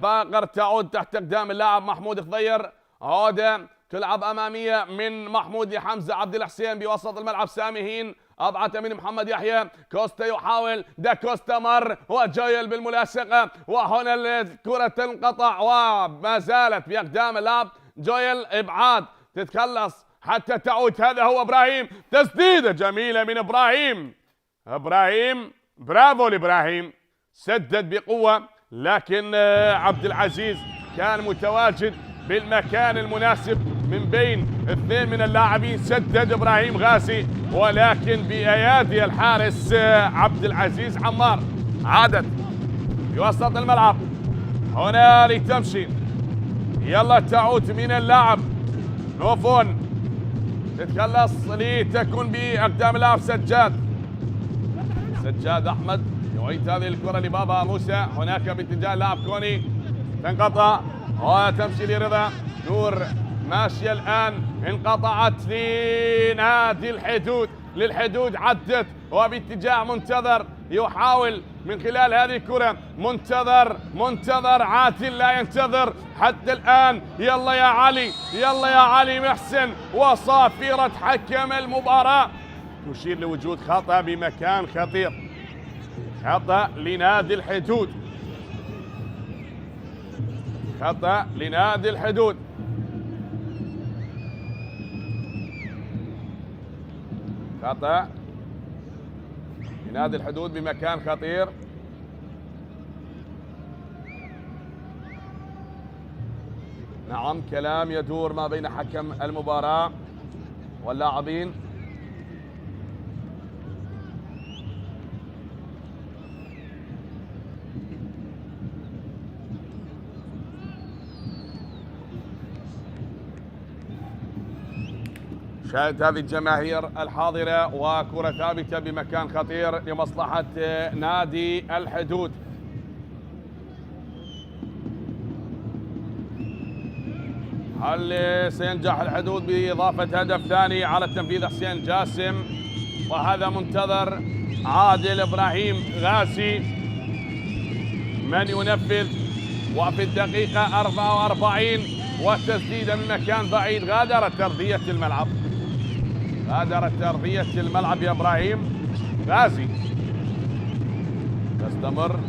A: باقر تعود تحت أقدام اللاعب محمود خضير. عودة تلعب أمامية من محمود لحمزة عبد الحسين بوسط الملعب. سامهين أبعت من محمد يحيى. كوستا يحاول دا كوستا مر وجايل بالملاصقة وهنا الكرة تنقطع وما زالت بأقدام اللاعب جويل. إبعاد تتخلص حتى تعود. هذا هو إبراهيم. تسديدة جميلة من إبراهيم. إبراهيم برافو لإبراهيم. سدد بقوة لكن عبد العزيز كان متواجد بالمكان المناسب من بين اثنين من اللاعبين. سدد إبراهيم غازي ولكن بأيادي الحارس عبد العزيز عمار. عادت في وسط الملعب هنا لتمشي. يلا تعود من اللاعب نوفون تتخلص لتكون بأقدام اللاعب سجاد أحمد. يعيد هذه الكرة لبابا موسى. هناك باتجاه اللاعب كوني تنقطع وتمشي لرضا. نور ماشية الآن انقطعت لنادي الحدود. للحدود عدت وباتجاه منتظر يحاول من خلال هذه الكرة. منتظر عاتل لا ينتظر حتى الآن. يلا يا علي يلا يا علي محسن. وصافرة حكم المباراة تشير لوجود خطأ بمكان خطير. خطأ لنادي الحدود. خطأ لنادي الحدود. خطأ لنادي الحدود بمكان خطير. نعم كلام يدور ما بين حكم المباراة واللاعبين. شاهد هذه الجماهير الحاضرة وكرة ثابتة بمكان خطير لمصلحة نادي الحدود. هل سينجح الحدود بإضافة هدف ثاني على التنفيذ؟ حسين جاسم وهذا منتظر عادل إبراهيم غازي من ينفذ. وفي الدقيقة 44 والتسديدة من مكان بعيد. غادرت أرضية الملعب. غادرت أرضية الملعب يا إبراهيم غازي. تستمر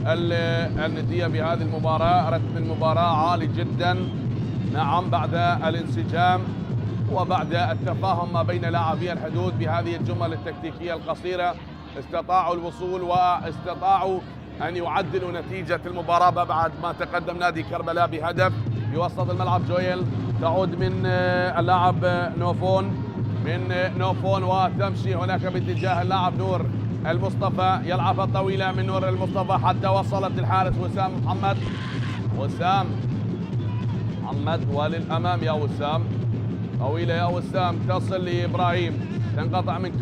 A: الندية بهذه المباراة. رتم المباراة عالي جدا. نعم بعد الانسجام وبعد التفاهم ما بين لاعبي الحدود بهذه الجمل التكتيكية القصيرة استطاعوا الوصول واستطاعوا أن يعدلوا نتيجة المباراة بعد ما تقدم نادي كربلاء بهدف. بوسط الملعب جويل تعود من اللاعب نوفون وتمشي هناك باتجاه اللاعب نور المصطفى. يلعبها طويلة من نور المصطفى حتى وصلت الحارس وسام محمد. وسام محمد وللأمام يا وسام. طويلة يا وسام تصل لإبراهيم. تنقطع من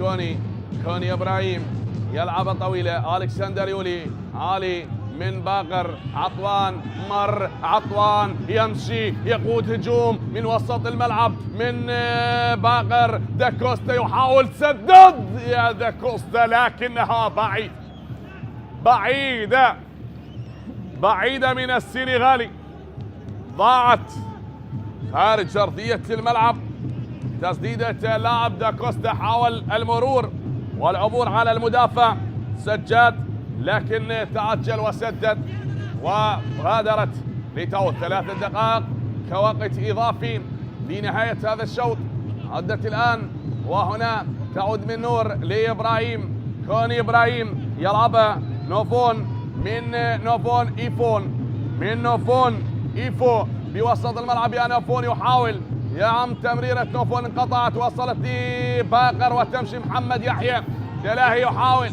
A: كوني إبراهيم. يلعبها طويلة ألكسندر يولي. علي من باقر. عطوان مر. عطوان يمشي يقود هجوم من وسط الملعب من باقر. داكوستا يحاول سدد يا داكوستا لكنها بعيدة من السنغالي. ضاعت خارج أرضية الملعب. تسديدة اللاعب داكوستا، حاول المرور والعبور على المدافع سجاد، لكن تعجل وسدد وغادرت لتعود 3 دقائق كوقت إضافي لنهاية هذا الشوط. عدت الآن وهنا تعود من نور لإبراهيم، كوني إبراهيم يلعب نوفون من نوفون إيفون، من نوفون إيفو بوسط الملعب. يا نوفون يحاول يا عم، تمريرة نوفون انقطعت، وصلت لباقر وتمشي محمد يحيى. دلاهي يحاول،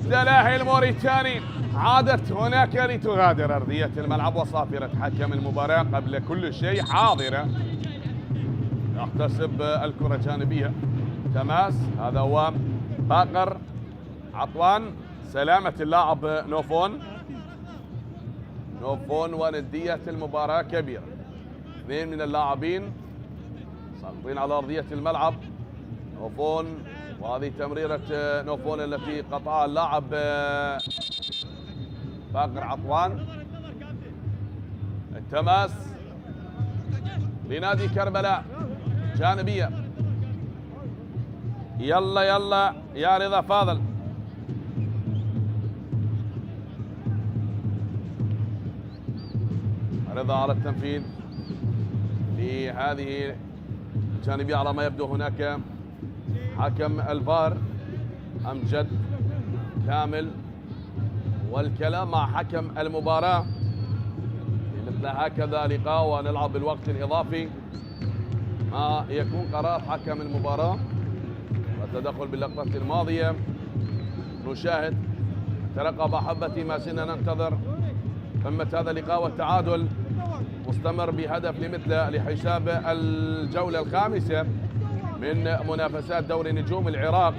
A: دلاهي الموريتاني عادت هناك لتغادر أرضية الملعب، وصافرة حكم المباراة قبل كل شيء حاضرة يحتسب الكرة جانبية. تماس، هذا هو باقر عطوان، سلامة اللاعب نوفون وندية المباراة كبيرة. 2 من اللاعبين ساقطين على أرضية الملعب. نوفون، وهذه تمريرة نوفون التي قطعها اللاعب باقر عطوان. التماس لنادي كربلاء جانبية. يلا يا رضا فاضل. رضا على التنفيذ لهذه الجانبية. على ما يبدو هناك حكم الفار أمجد كامل، والكلام مع حكم المباراة مثل هكذا لقاء ونلعب بالوقت الإضافي ما يكون قرار حكم المباراة والتدخل باللقطة الماضية. نشاهد، ترقب أحبتي ما زلنا ننتظر قمة هذا اللقاء، والتعادل مستمر بهدف لمثله لحساب الجولة الخامسة من منافسات دوري نجوم العراق.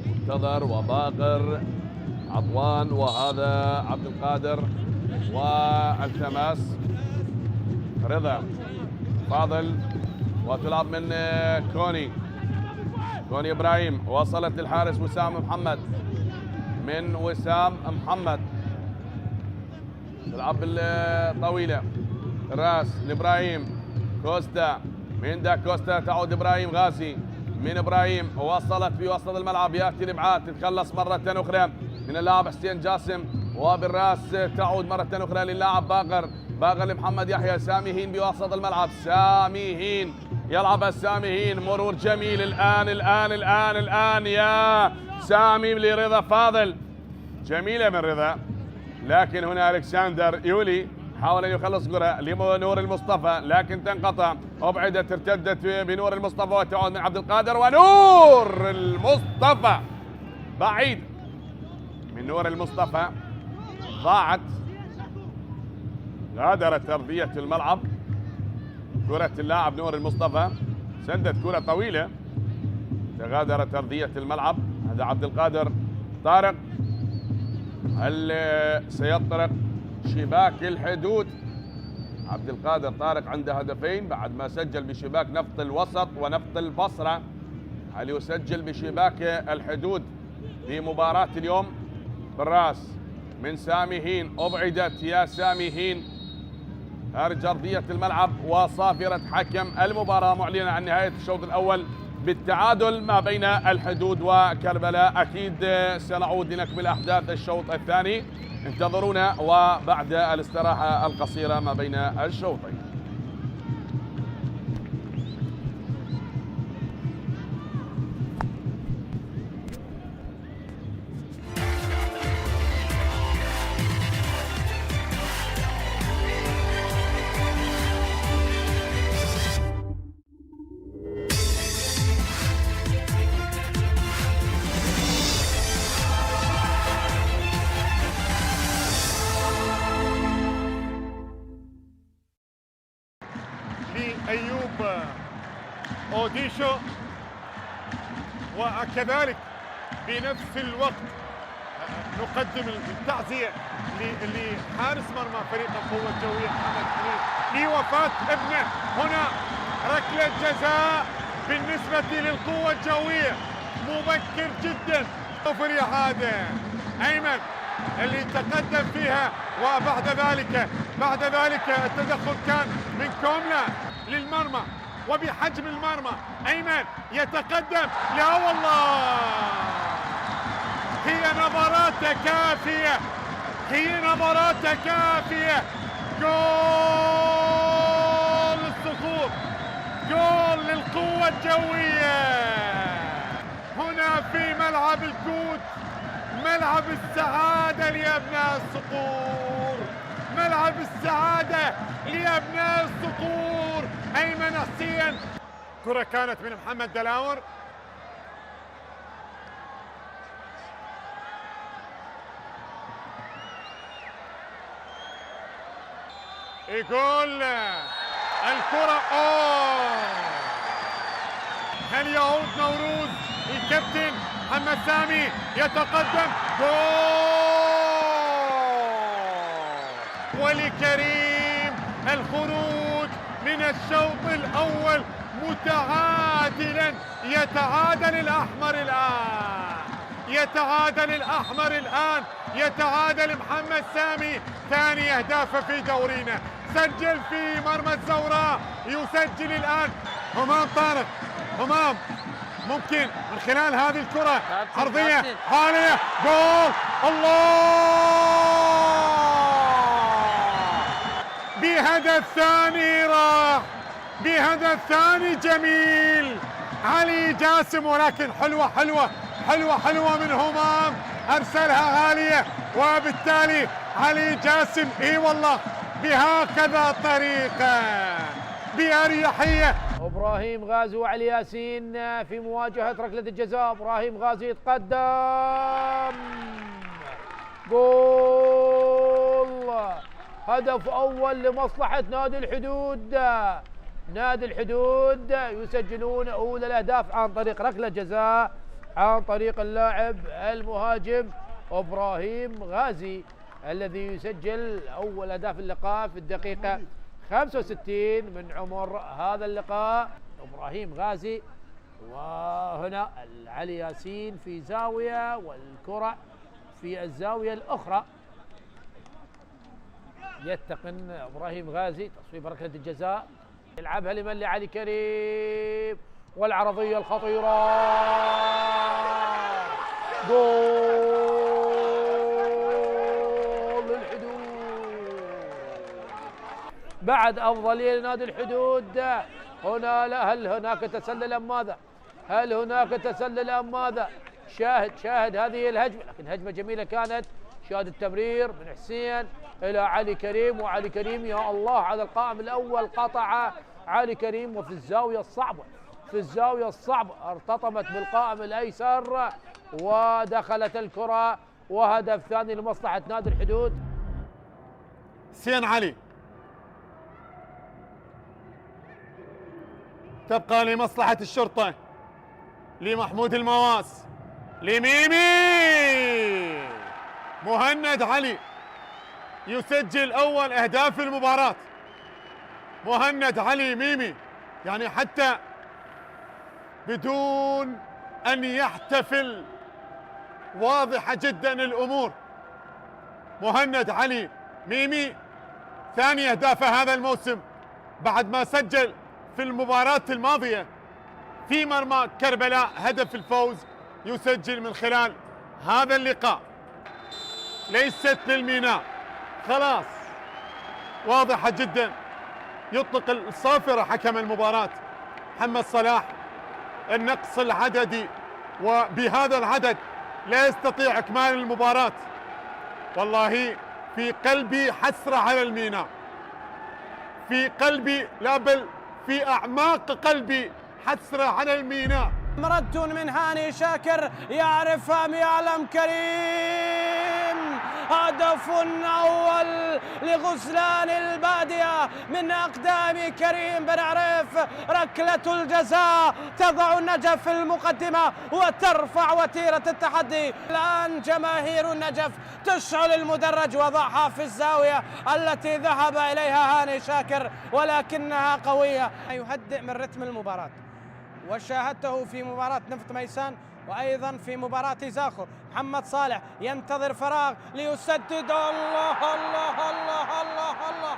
A: منتظر وباقر عطوان، وهذا عبد القادر، والتماس رضا فاضل، وتلعب من كوني إبراهيم، وصلت للحارس وسام محمد، من وسام محمد تلعب بالطويلة الراس لإبراهيم كوستا، من دا كوستا تعود إبراهيم غازي، من إبراهيم وصلت في وسط الملعب، يأتي الإبعاد، تتخلص مرة أخرى من اللاعب حسين جاسم، وبالراس تعود مرة أخرى للاعب باقر لمحمد يحيى. سامي هين بوسط الملعب، سامي هين يلعب، سامي هين مرور جميل الآن يا سامي لرضا فاضل، جميلة من رضا، لكن هنا ألكسندر يولي حاول أن يخلص كرة لنور المصطفى، لكن تنقطع، أبعدت، ارتدت بنور المصطفى، وتعود من عبد القادر، ونور المصطفى بعيد من نور المصطفى، ضاعت، غادرت أرضية الملعب كرة اللاعب نور المصطفى، سدت كرة طويلة تغادرت أرضية الملعب. هذا عبد القادر طارق، هل سيطرق شباك الحدود؟ عبد القادر طارق عنده هدفين بعد ما سجل بشباك نفط الوسط ونفط البصرة، هل يسجل بشباك الحدود في مباراة اليوم؟ بالراس من سامي هين، أبعدت يا سامي هين خارج أرضية الملعب، وصافرة حكم المباراة معلنة عن نهاية الشوط الأول بالتعادل ما بين الحدود وكربلاء. أكيد سنعود لنكمل أحداث الشوط الثاني، انتظرونا وبعد الاستراحة القصيرة ما بين الشوطين.
B: أيوب أوديشو، وكذلك بنفس الوقت نقدم التعزية لحارس مرمى فريق القوة الجوية محمد حميد لوفاة ابنه. هنا ركلة جزاء بالنسبة للقوة الجوية، مبكر جدا. فريق هذا أيمن اللي تقدم فيها، بعد ذلك التدخل كان من كوملا للمرمى وبحجم المرمى. أيمن يتقدم، لا والله هي نظراته كافية، جول الصخور، جول للقوة الجوية هنا في ملعب الكوت، ملعب السعادة لأبناء الصقور، ملعب السعادة لأبناء الصقور. أيمن حسين، كرة كانت من محمد دلاور، يقول الكرة هل يعود نوروز؟ الكابتن محمد سامي يتقدم، جول ولكريم الخروج من الشوط الأول متعادلا. يتعادل الآن، يتعادل محمد سامي، ثاني أهدافه في دورينا، سجل في مرمى الزوراء، يسجل الآن همام طارق. همام ممكن من خلال هذه الكرة عرضية عالية، جول، الله، بهدف ثاني راح، بهدف ثاني جميل علي جاسم، ولكن حلوة من همام، أرسلها عالية، وبالتالي علي جاسم اي والله بهكذا طريقة بأريحية.
C: ابراهيم غازي وعلي ياسين في مواجهة ركلة الجزاء. ابراهيم غازي يتقدم، جول، هدف اول لمصلحة نادي الحدود. نادي الحدود يسجلون اولى الاهداف عن طريق ركلة جزاء، عن طريق اللاعب المهاجم ابراهيم غازي الذي يسجل اول اهداف اللقاء في الدقيقة 65 من عمر هذا اللقاء. ابراهيم غازي، وهنا علي ياسين في زاوية والكرة في الزاوية الأخرى. يتقن ابراهيم غازي تصويب ركلة الجزاء، يلعبها لمن؟ لعلي كريم، والعرضية الخطيرة، جول للحدود. بعد أفضلية لنادي الحدود هنا. لا، هل هناك تسلل أم ماذا؟ هل هناك تسلل أم ماذا؟ شاهد هذه الهجمة، لكن هجمة جميلة كانت. شاهد التمرير من حسين إلى علي كريم، وعلي كريم يا الله على القائم الأول، قطع علي كريم، وفي الزاوية الصعبة ارتطمت بالقائم الأيسر ودخلت الكرة، وهدف ثاني لمصلحة نادي الحدود.
B: حسين علي تبقى لمصلحة الشرطة، لمحمود المواس، لميمي، مهند علي يسجل أول أهداف المباراة. مهند علي ميمي، يعني حتى بدون أن يحتفل واضحة جدا الأمور. مهند علي ميمي ثاني أهدافه هذا الموسم بعد ما سجل في المباراة الماضية في مرمى كربلاء هدف الفوز، يسجل من خلال هذا اللقاء. ليست للميناء، خلاص واضحة جدا. يطلق الصافرة حكم المباراة محمد صلاح النقص العددي، وبهذا العدد لا يستطيع إكمال المباراة. والله في قلبي حسرة على الميناء، في قلبي، لا بل في أعماق قلبي حسرة على الميناء.
D: مرد من هاني شاكر، يعرف أم يعلم كريم، هدف أول لغزلان البادية من أقدام كريم بن عريف. ركلة الجزاء تضع النجف في المقدمة وترفع وتيرة التحدي. الآن جماهير النجف تشعل المدرج وضعها في الزاوية التي ذهب إليها هاني شاكر، ولكنها قوية، يهدئ من رتم المباراة. وشاهدته في مباراة نفط ميسان وأيضا في مباراة زاخو. محمد صالح ينتظر فراغ ليسدد. الله الله الله الله الله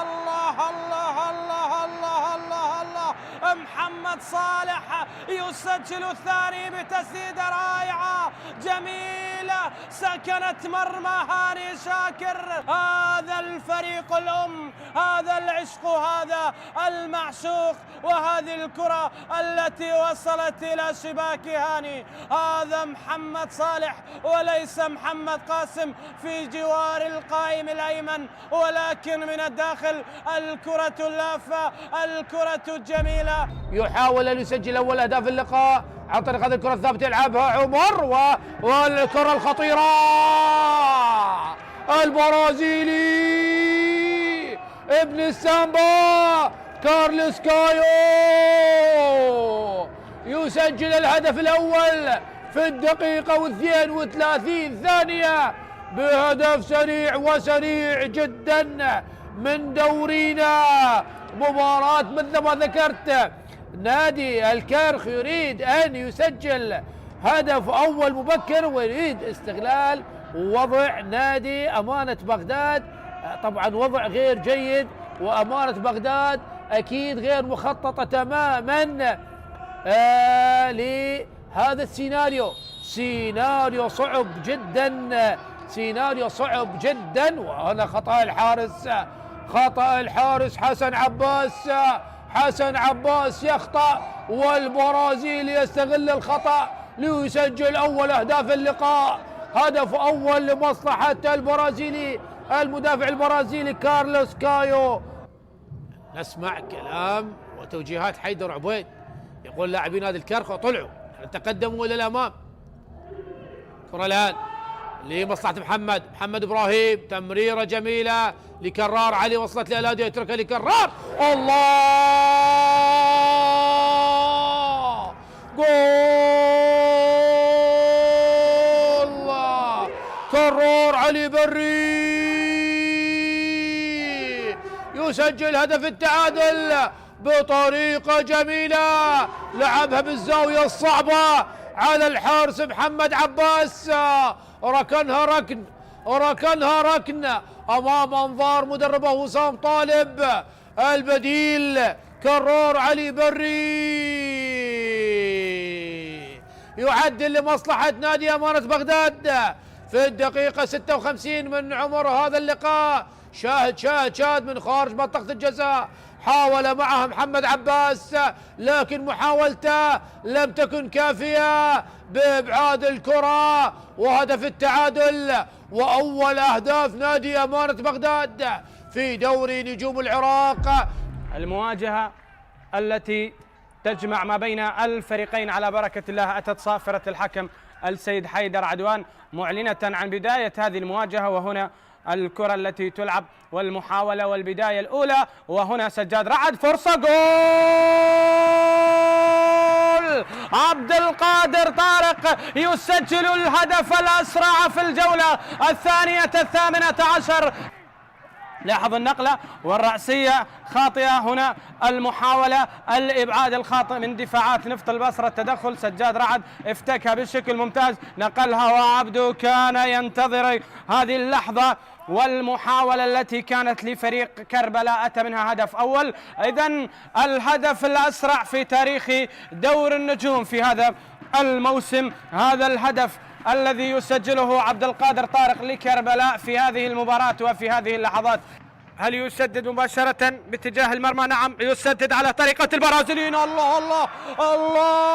D: الله الله الله الله الله الله محمد صالح يسجل الثاني بتسديدة رائعة جميلة سكنت مرمى هاني شاكر. هذا الفريق الأم، هذا العشق، هذا المعشوق، وهذه الكرة التي وصلت إلى شباك هاني. هذا محمد صالح وليس محمد قاسم في جوار القائم الأيمن، ولكن من الداخل الكرة اللافة، الكرة الجميلة.
C: يحاول أن يسجل أول أهداف اللقاء عن طريق هذه الكرة الثابتة يلعبها عمر والكرة الخطيرة البرازيلي ابن السامبا كارلوس كايو يسجل الهدف الأول في الدقيقة 32 ثانية بهدف سريع وسريع جدا من دورينا. مباراة مثل ما ذكرت نادي الكرخ يريد أن يسجل هدف أول مبكر ويريد استغلال وضع نادي أمانة بغداد. طبعا وضع غير جيد، وأمانة بغداد أكيد غير مخططة تماما لهذا السيناريو. سيناريو صعب جدا، سيناريو صعب جدا. وهنا خطأ الحارس، خطأ الحارس حسن عباس. حسن عباس يخطأ والبرازيل يستغل الخطأ ليسجل أول أهداف اللقاء. هدف أول لمصلحة البرازيلي المدافع البرازيلي كارلوس كايو. نسمع كلام وتوجيهات حيدر عبيد، يقول لاعبي نادي الكرخ طلعوا تقدموا إلى الأمام. كرة الآن لمصلحة محمد إبراهيم، تمريرة جميلة لكرار علي، وصلت لألادي يتركها لكرار. الله جول! كرار علي بري يسجل هدف التعادل بطريقة جميلة، لعبها بالزاوية الصعبة على الحارس محمد عباس، ركنها ركن امام انظار مدربه وسام طالب. البديل كرار علي بري يعدل لمصلحة نادي أمانة بغداد في الدقيقة 56 من عمر هذا اللقاء. شاهد من خارج منطقة الجزاء، حاول معها محمد عباس لكن محاولته لم تكن كافية بإبعاد الكرة، وهدف التعادل وأول أهداف نادي أمانة بغداد في دوري نجوم العراق.
D: المواجهة التي تجمع ما بين الفريقين على بركة الله أتت صافرة الحكم السيد حيدر عدوان معلنة عن بداية هذه المواجهة. وهنا الكرة التي تلعب والمحاولة والبداية الأولى، وهنا سجاد رعد، فرصة جول عبد القادر طارق يسجل الهدف الأسرع في الجولة الثانية 18. لاحظ النقلة والرأسية خاطئة، هنا المحاولة الإبعاد الخاطئ من دفاعات نفط البصرة، التدخل سجاد رعد افتكها بشكل ممتاز، نقلها وعبدو كان ينتظر هذه اللحظة والمحاولة التي كانت لفريق كربلاء أتى منها هدف أول. إذن الهدف الأسرع في تاريخ دور النجوم في هذا الموسم، هذا الهدف الذي يسجله عبد القادر طارق لكربلاء في هذه المباراة وفي هذه اللحظات. هل يسدد مباشرة باتجاه المرمى؟ نعم، يسدد على طريقة البرازيليين. الله الله الله،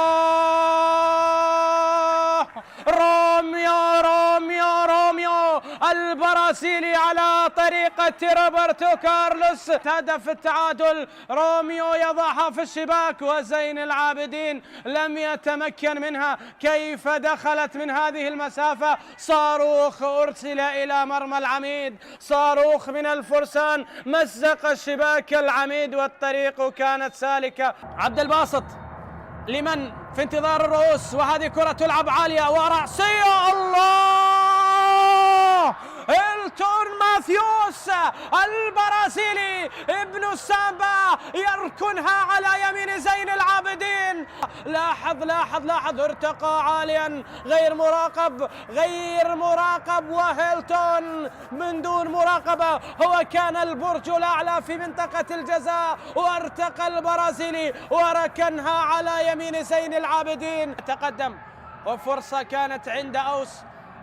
D: روميو البرازيلي على طريقة روبرتو كارلوس. هدف التعادل، روميو يضعها في الشباك وزين العابدين لم يتمكن منها. كيف دخلت من هذه المسافة؟ صاروخ أرسل إلى مرمى العميد، صاروخ من الفرسان مزق الشباك العميد والطريق كانت سالكة. عبد الباسط لمن في انتظار الرؤوس، وهذه كرة تلعب عالية ورأسية. الله، إلتون ماثيوس البرازيلي ابن السامبا يركنها على يمين زين العابدين. لاحظ لاحظ لاحظ، ارتقى عاليا غير مراقب غير مراقب، وهيلتون من دون مراقبة هو كان البرج الأعلى في منطقة الجزاء، وارتقى البرازيلي وركنها على يمين زين العابدين. تقدم وفرصة كانت عند أوس،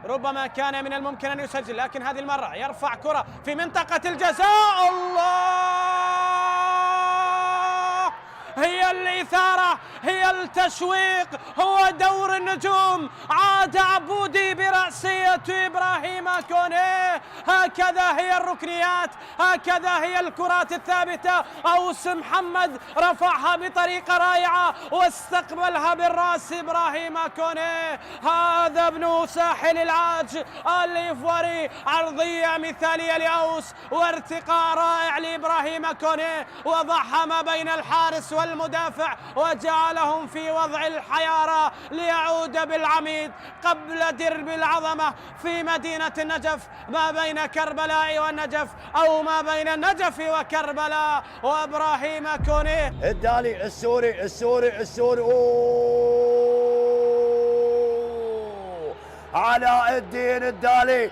D: ربما كان من الممكن أن يسجل، لكن هذه المرة يرفع كرة في منطقة الجزاء. الله، هي الإثارة، هي التشويق، هو دور النجوم. عاد عبودي برأسية إبراهيم كونيه. هكذا هي الركنيات، هكذا هي الكرات الثابتة. أوس محمد رفعها بطريقة رائعة واستقبلها بالرأس إبراهيم كونيه. هذا ابن ساحل العاج الإيفواري، عرضية مثالية لأوس وارتقاء رائع لإبراهيم كونيه، وضعها ما بين الحارس والمدافع وجعلهم في وضع الحيارى ليعود بالعميد قبل درب العظمة في مدينة النجف، ما بين كربلاء والنجف أو ما بين النجف وكربلاء. وإبراهيم كونيه
E: الدالي السوري علاء الدين الدالي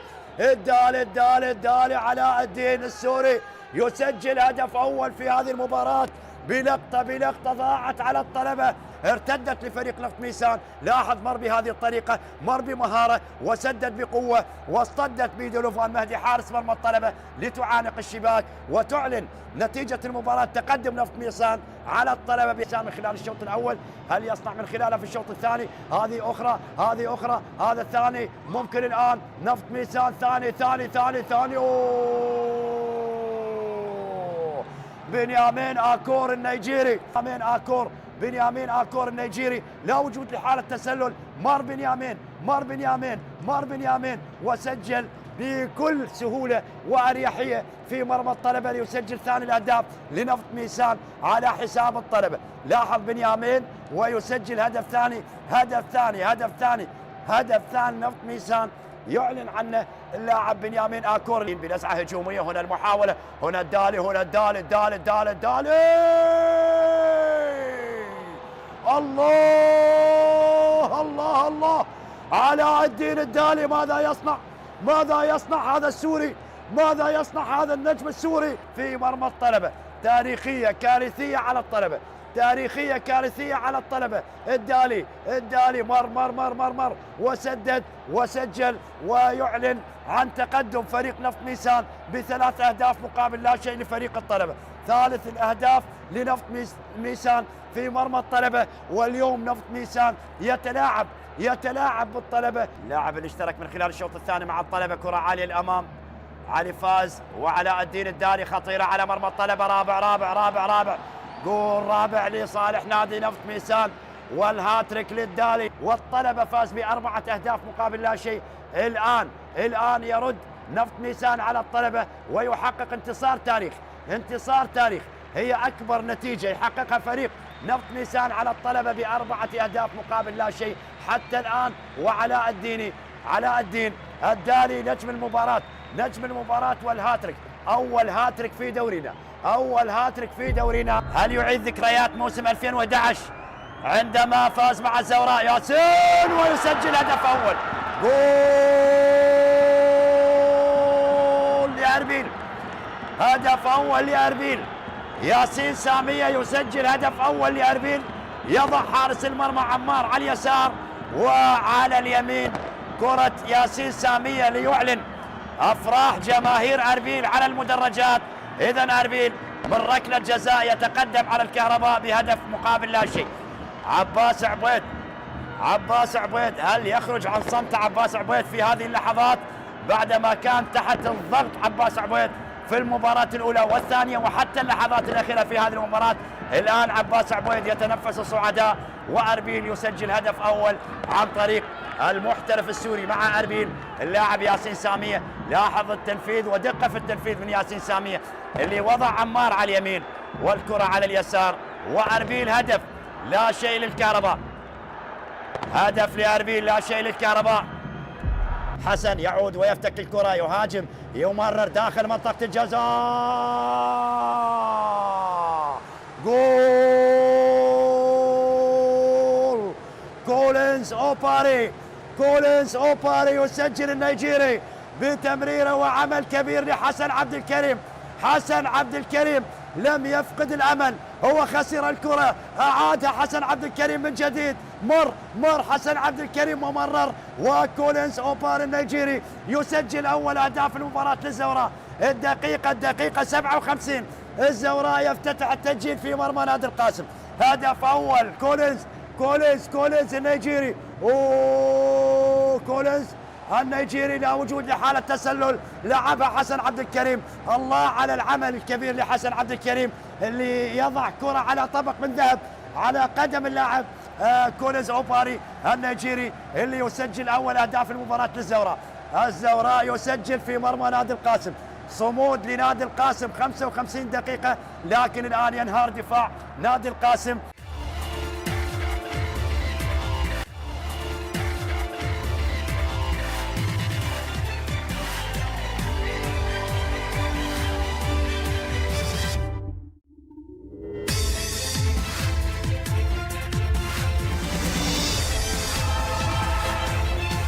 E: علاء الدين السوري يسجل هدف أول في هذه المباراة بلقطة ضاعت على الطلبة، ارتدت لفريق نفط ميسان. لاحظ مر بهذه الطريقة، مر بمهارة وسدد بقوة، واصطدت بيد لوفان مهدي حارس مرمى الطلبة لتعانق الشباك وتعلن نتيجة المباراة. تقدم نفط ميسان على الطلبة بيسان من خلال الشوط الأول. هل يصنع من خلاله في الشوط الثاني؟ هذه أخرى هذا الثاني ممكن الآن. نفط ميسان ثاني بنيامين آكور النيجيري لا وجود لحالة تسلل. مر بنيامين وسجل بكل سهولة وأريحية في مرمى الطلبة ليسجل ثاني الأهداف لنفط ميسان على حساب الطلبة. لاحظ بنيامين ويسجل هدف ثاني نفط ميسان يعلن عنه اللاعب بنيامين آكور بنزعة هجومية. هنا المحاولة، هنا الدالي الله علاء الدين الدالي. ماذا يصنع هذا السوري؟ ماذا يصنع هذا النجم السوري في مرمى الطلبة؟ تاريخية كارثية على الطلبة. الدالي مر وسدد وسجل ويعلن عن تقدم فريق نفط ميسان ب3 أهداف مقابل لا شيء لفريق الطلبة. ثالث الأهداف لنفط ميسان في مرمى الطلبة. واليوم نفط ميسان يتلاعب بالطلبة. اللاعب اللي اشترك من خلال الشوط الثاني مع الطلبة، كرة عالية الأمام، علي فاز وعلاء الدين الدالي، خطيرة على مرمى الطلبة. رابع جول رابع لصالح نادي نفط ميسان والهاتريك للدالي، والطلبة فاز ب4 أهداف مقابل لا شيء. الآن يرد نفط ميسان على الطلبة ويحقق انتصار تاريخ. هي أكبر نتيجة يحققها فريق نفط ميسان على الطلبة ب4 أهداف مقابل لا شيء حتى الآن. وعلاء الدين الدالي نجم المباراة والهاتريك، أول هاتريك في دورنا. هل يعيد ذكريات موسم 2011 عندما فاز مع الزوراء ياسين ويسجل هدف أول؟ جول لأربيل، هدف أول لأربيل. ياسين سامية يسجل هدف أول لأربيل، يضع حارس المرمى عمار على اليسار، وعلى اليمين كرة ياسين سامية ليعلن أفراح جماهير أربيل على المدرجات. إذن أربيل من ركلة جزاء يتقدم على الكهرباء بهدف مقابل لا شيء. عباس عبيد، هل يخرج عن صمت عباس عبيد في هذه اللحظات بعدما كان تحت الضغط عباس عبيد في المباراة الأولى والثانية وحتى اللحظات الأخيرة في هذه المباراة؟ الآن عباس عبيد يتنفس الصعداء، وأربيل يسجل هدف أول عن طريق المحترف السوري مع أربيل اللاعب ياسين سامية. لاحظ التنفيذ ودقة في التنفيذ من ياسين سامية اللي وضع عمار على اليمين والكرة على اليسار. وأربيل هدف لا شيء للكهرباء، هدف لأربيل لا شيء للكهرباء. حسن يعود ويفتك الكرة، يهاجم، يمرر داخل منطقة الجزاء. جول كولينز أوباري. كولينز أوباري يسجل النيجيري بتمريره وعمل كبير لحسن عبد الكريم. حسن عبد الكريم لم يفقد الأمل، هو خسر الكرة، أعادها حسن عبد الكريم من جديد. مر حسن عبد الكريم ومرر، وكولينز أوباري النيجيري يسجل أول أهداف المباراة للزوراء. الدقيقة 57، الزوراء يفتتح التسجيل في مرمى نادي القاسم. هدف أول كولينز النيجيري. كولينز النيجيري لا وجود لحالة تسلل، لعبها حسن عبد الكريم. الله على العمل الكبير لحسن عبد الكريم اللي يضع كرة على طبق من ذهب على قدم اللاعب كولينز أوباري النيجيري اللي يسجل أول أهداف المباراة للزوراء. الزوراء يسجل في مرمى نادي القاسم. صمود لنادي القاسم 55 دقيقة، لكن الآن ينهار دفاع نادي القاسم.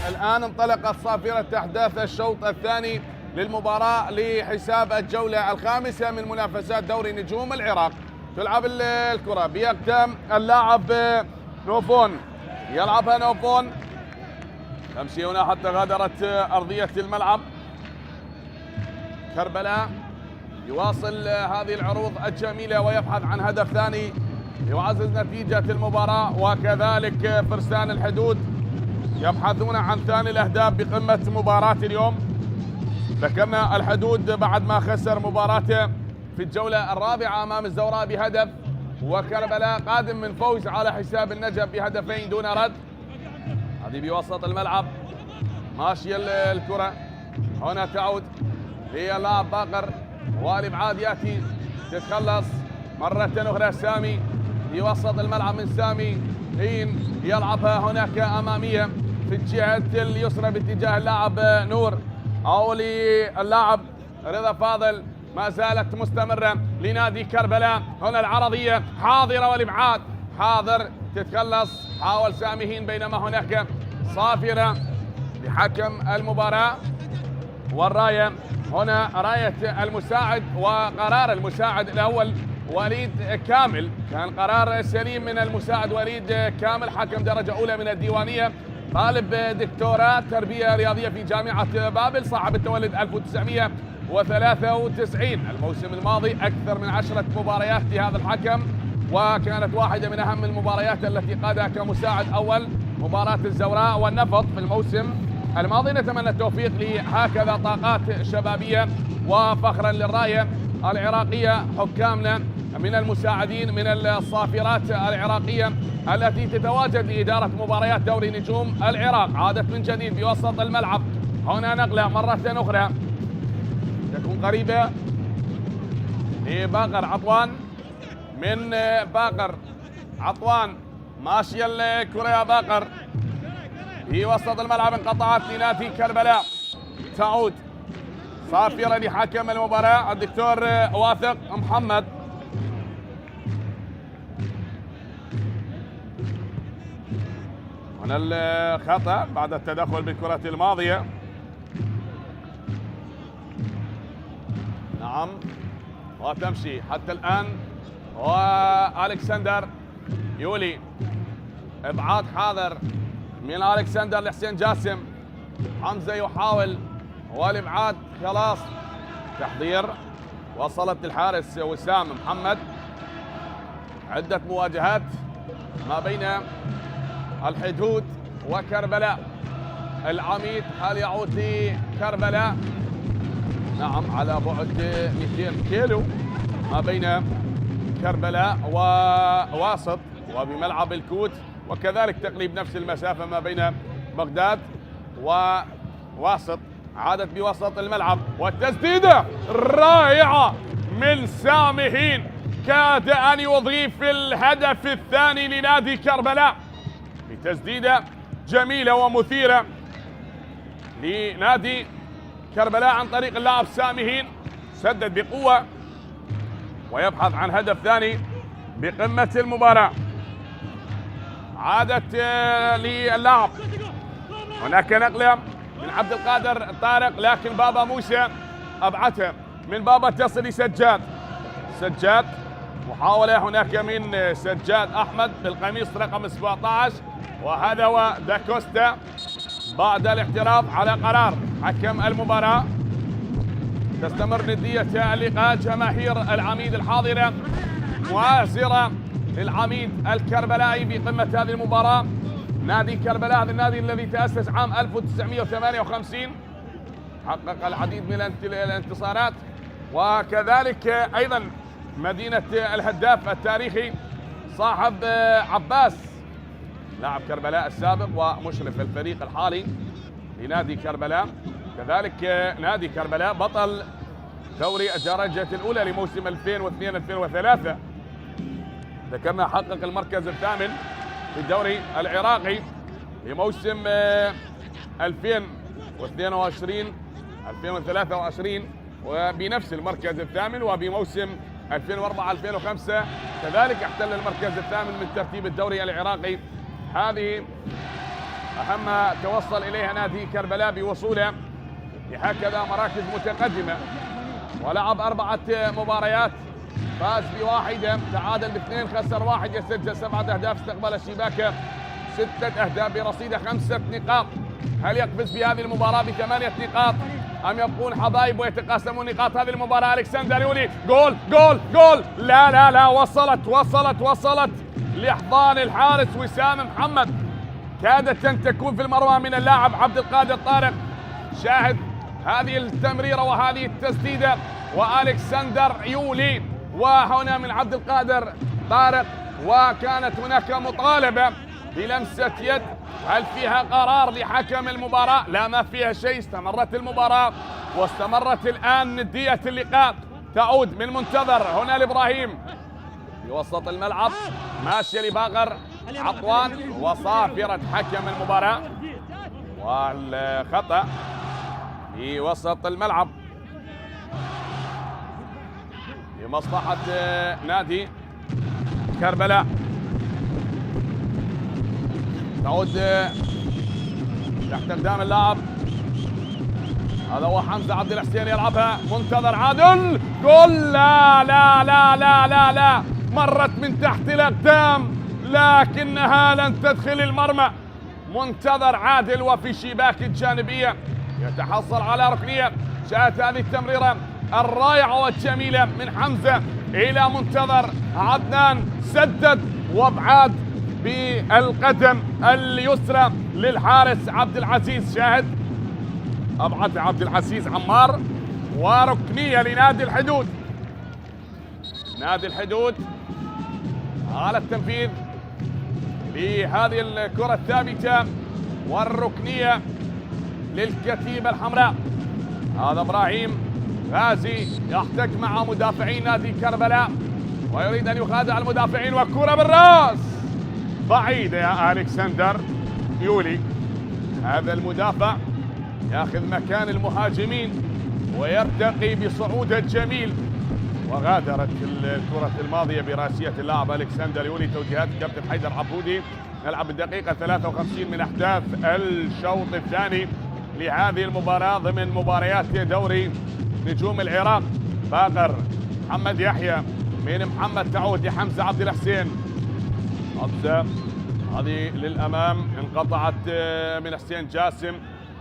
A: الآن انطلقت صافرة أحداث الشوط الثاني للمباراة لحساب الجولة الخامسة من منافسات دوري نجوم العراق. تلعب الكرة بيقدم اللاعب نوفون، يلعبها نوفون، تمشي هنا حتى غادرت أرضية الملعب. كربلاء يواصل هذه العروض الجميلة ويبحث عن هدف ثاني يعزز نتيجة المباراة، وكذلك فرسان الحدود يبحثون عن ثاني الأهداف بقمة مباراة اليوم. ذكرنا الحدود بعد ما خسر مباراته في الجولة الرابعة أمام الزوراء بهدف، وكربلاء قادم من فوز على حساب النجف بهدفين دون رد. هذه بوسط الملعب ماشية الكرة، هنا تعود هي لاعب باقر والابعاد يأتي، تتخلص مرة أخرى سامي في وسط الملعب من سامي هين، يلعبها هناك أمامية في الجهة اليسرى باتجاه اللاعب نور أو للاعب رضا فاضل، ما زالت مستمرة لنادي كربلاء. هنا العرضية حاضرة والإبعاد حاضر، تتخلص، حاول سامي هين، بينما هناك صافرة لحكم المباراة. والراية هنا راية المساعد، وقرار المساعد الأول وليد كامل، كان قرار سليم من المساعد وليد كامل، حكم درجة أولى من الديوانية، طالب دكتوراه تربية رياضية في جامعة بابل، صاحب التولد 1993. الموسم الماضي أكثر من 10 مباريات لهذا الحكم، وكانت واحدة من أهم المباريات التي قادها كمساعد أول مباراة الزوراء والنفط في الموسم الماضي. نتمنى التوفيق لهكذا طاقات شبابية، وفخرا للراية العراقية، حكامنا من المساعدين من الصافرات العراقية التي تتواجد لإدارة مباريات دوري نجوم العراق. عادت من جديد بوسط الملعب، هنا نقلة مرة أخرى تكون قريبة لباقر عطوان، من باقر عطوان ماشية الكرة يا باقر في وسط الملعب، انقطعت لنادي كربلاء. تعود صافرة لحكم المباراة الدكتور واثق محمد. هنا الخطأ بعد التدخل بالكرة الماضية. نعم، وتمشي حتى الآن، والكسندر يولي، ابعاد حاضر من الكسندر لحسين جاسم. حمزة يحاول والابعاد خلاص، تحضير، وصلت الحارس وسام محمد. عدة مواجهات ما بين الحدود وكربلاء. العميد هل يعود لكربلاء؟ نعم، على بعد 200 كيلو ما بين كربلاء وواسط وبملعب الكوت، وكذلك تقريب نفس المسافة ما بين بغداد وواسط. عادت بوسط الملعب، والتسديدة رائعة من سامي هين، كاد أن يضيف الهدف الثاني لنادي كربلاء بتسديدة جميلة ومثيرة لنادي كربلاء عن طريق اللاعب سامي هين. سدد بقوة ويبحث عن هدف ثاني بقمة المباراة. عادت للاعب. هناك نقله من عبد القادر طارق، لكن بابا موسى ابعدها من بابا تصل لسجاد. سجاد محاوله هناك من سجاد احمد بالقميص رقم 17، وهذا هو داكوستا بعد الاعتراض على قرار حكم المباراه. تستمر نديه اللقاء. جماهير العميد الحاضره مؤازره للعميد الكربلائي في قمه هذه المباراه. نادي كربلاء هذا النادي الذي تأسس عام 1958، حقق العديد من الانتصارات، وكذلك أيضا مدينة الهداف التاريخي صاحب عباس لاعب كربلاء السابق ومشرف الفريق الحالي لنادي كربلاء. كذلك نادي كربلاء بطل دوري الدرجة الأولى لموسم 2002-2003. ذكرنا حقق المركز الثامن في الدوري العراقي لموسم 2022-2023 وبنفس المركز الثامن، وبموسم 2004-2005 كذلك احتل المركز الثامن من ترتيب الدوري العراقي. هذه أهم توصل إليها نادي كربلاء بوصوله لهكذا مراكز متقدمة، ولعب 4 مباريات، فاز بواحدة، تعادل ب2، خسر 1، يسجل 7 أهداف، استقبل الشباك 6 أهداف برصيده 5 نقاط. هل يقفز في هذه المباراة ب8 نقاط أم يبقون حبايب ويتقاسمون نقاط هذه المباراة؟ ألكسندر يولي، جول جول جول، لا لا لا، وصلت لحضان الحارس وسام محمد، كادت أن تكون في المرمى من اللاعب عبد القادر طارق. شاهد هذه التمريرة وهذه التسديدة، وألكسندر يولي، وهنا من عبد القادر طارق، وكانت هناك مطالبة بلمسة يد. هل فيها قرار لحكم المباراة؟ لا، ما فيها شيء. استمرت المباراة واستمرت الآن ندية اللقاء. تعود من منتظر، هنا الإبراهيم في وسط الملعب، ماشية لباقر عطوان، وصافرة حكم المباراة، والخطأ في وسط الملعب لمصلحة نادي كربلاء. تعود تحت اقدام اللاعب، هذا هو حمزة عبد الحسين، يلعبها منتظر، عادل، جول، لا لا لا لا لا لا، مرت من تحت الاقدام لكنها لن تدخل المرمى. منتظر عادل وفي شباك الجانبية يتحصل على ركنية. شاهدت هذه التمريرة الرائعة والجميلة من حمزة إلى منتظر، عدنان سدد وابعاد بالقدم اليسرى للحارس عبد العزيز. شاهد أبعد عبد العزيز عمار، وركنية لنادي الحدود. نادي الحدود على التنفيذ لهذه الكرة الثابتة والركنية للكتيبة الحمراء. هذا إبراهيم غازي يحتك مع مدافعين نادي كربلاء ويريد أن يخادع المدافعين، والكرة بالراس بعيدة يا ألكسندر يولي. هذا المدافع ياخذ مكان المهاجمين ويرتقي بصعود جميل، وغادرت الكرة الماضية براسية اللاعب ألكسندر يولي. توجيهات الكابتن حيدر عبودي. نلعب الدقيقة 53 من أحداث الشوط الثاني لهذه المباراة ضمن مباريات دوري نجوم العراق. باقر محمد يحيى من محمد، تعود لحمزة عبد الحسين. حمزة هذه للأمام، انقطعت من حسين جاسم،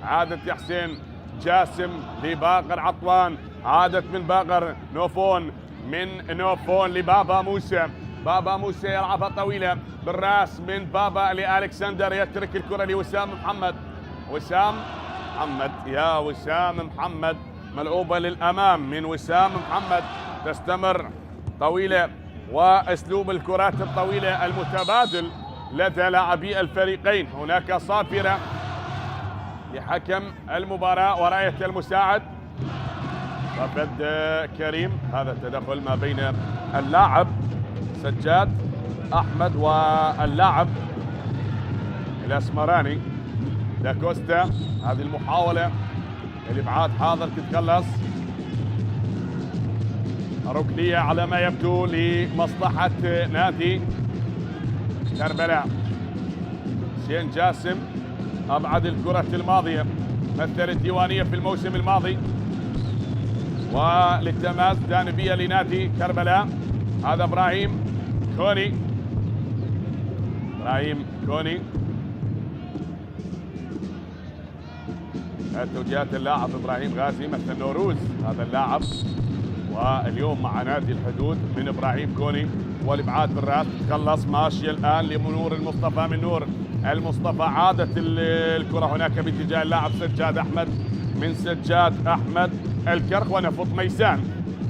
A: عادت لحسين جاسم لباقر عطوان، عادت من باقر نوفون، من نوفون لبابا موسى. بابا موسى يلعبها طويلة بالراس من بابا لألكسندر، يترك الكرة لوسام محمد. وسام محمد، يا وسام محمد، ملعوبة للأمام من وسام محمد، تستمر طويلة، وأسلوب الكرات الطويلة المتبادل لدى لاعبي الفريقين. هناك صافرة لحكم المباراة وراية المساعد رفد كريم. هذا التدخل ما بين اللاعب سجاد أحمد واللاعب الأسمراني داكوستا. هذه المحاولة الإبعاد حاضر تتخلص، ركنية على ما يبدو لمصلحة نادي كربلاء. حسين جاسم أبعد الكرة الماضية، مثل الديوانية في الموسم الماضي، وللتماس جانبية لنادي كربلاء. هذا إبراهيم كوني، إبراهيم كوني، توجيهات اللاعب إبراهيم غازي مثل نوروز هذا اللاعب، واليوم مع نادي الحدود من إبراهيم كوني، والإبعاد بالراس تخلص ماشية الآن لنور المصطفى. من نور المصطفى عادت الكرة هناك باتجاه اللاعب سجاد أحمد، من سجاد أحمد الكرخ ونفط ميسان،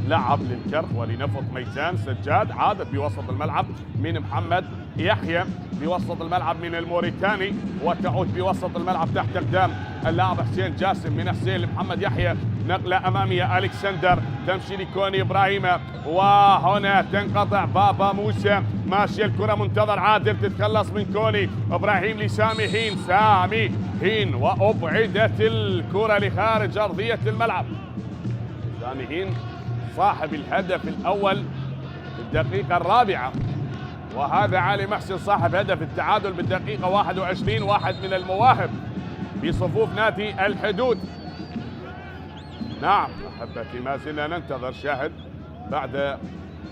A: لعب للكرخ ولنفط ميسان. سجاد عادت بوسط الملعب من محمد يحيى بوسط الملعب من الموريتاني، وتعود بوسط الملعب تحت اقدام اللاعب حسين جاسم، من حسين لمحمد يحيى، نقله اماميه الكسندر تمشي لكوني ابراهيم، وهنا تنقطع بابا موسى، ماشيه الكره منتظر عادل تتخلص من كوني ابراهيم لسامي هين، سامي هين وابعدت الكره لخارج ارضيه الملعب. سامي هين صاحب الهدف الاول في الدقيقه الرابعه، وهذا علي محسن صاحب هدف التعادل بالدقيقة 21، واحد من المواهب بصفوف نادي الحدود. نعم أحبتي، ما زلنا ننتظر شاهد بعد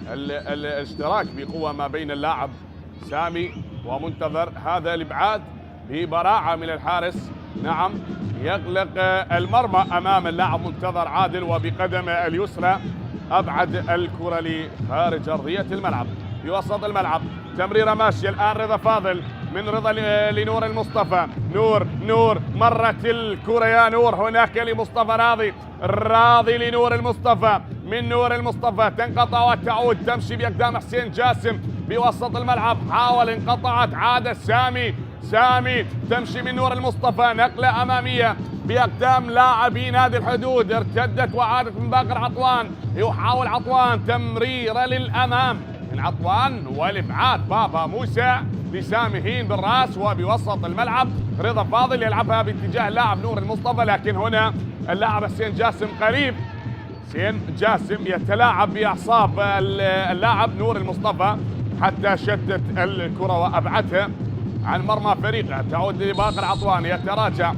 A: الاشتراك بقوة ما بين اللاعب سامي ومنتظر هذا الإبعاد ببراعة من الحارس. نعم يغلق المرمى أمام اللاعب منتظر عادل، وبقدمه اليسرى أبعد الكرة لخارج أرضية الملعب. في وسط الملعب تمريرة ماشية الآن، رضا فاضل من رضا لنور المصطفى، نور مرت الكرة يا نور هناك لمصطفى راضي لنور المصطفى، من نور المصطفى تنقطع وتعود تمشي بأقدام حسين جاسم بوسط الملعب، حاول انقطعت عاد سامي تمشي من نور المصطفى، نقلة أمامية بأقدام لاعبي نادي الحدود، ارتدت وعادت من باقر عطوان، يحاول عطوان تمريرة للأمام من عطوان والابعاد بابا موسى لسامي هين بالراس، وبوسط الملعب رضا فاضل يلعبها باتجاه اللاعب نور المصطفى، لكن هنا اللاعب حسين جاسم قريب، حسين جاسم يتلاعب باعصاب اللاعب نور المصطفى حتى شتت الكره وابعدها عن مرمى فريقه. تعود لباقر عطوان، يتراجع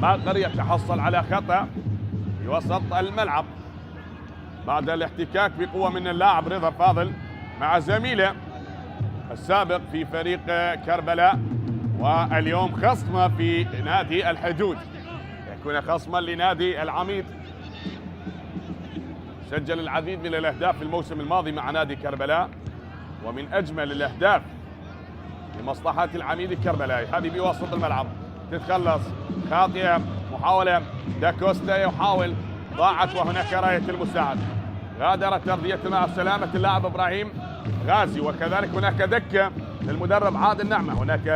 A: باقر، يتحصل على خطأ في وسط الملعب بعد الاحتكاك بقوة من اللاعب رضا فاضل مع زميله السابق في فريق كربلاء، واليوم خصمه في نادي الحدود، يكون خصما لنادي العميد. سجل العديد من الأهداف في الموسم الماضي مع نادي كربلاء، ومن أجمل الأهداف لمصلحة العميد الكربلائي. هذه بوسط الملعب تتخلص خاطئة، محاولة داكوستا يحاول، ضاعت وهناك راية المساعد. غادرت أرضية الملعب سلامة اللاعب إبراهيم غازي، وكذلك هناك دكة للمدرب عادل نعمة، هناك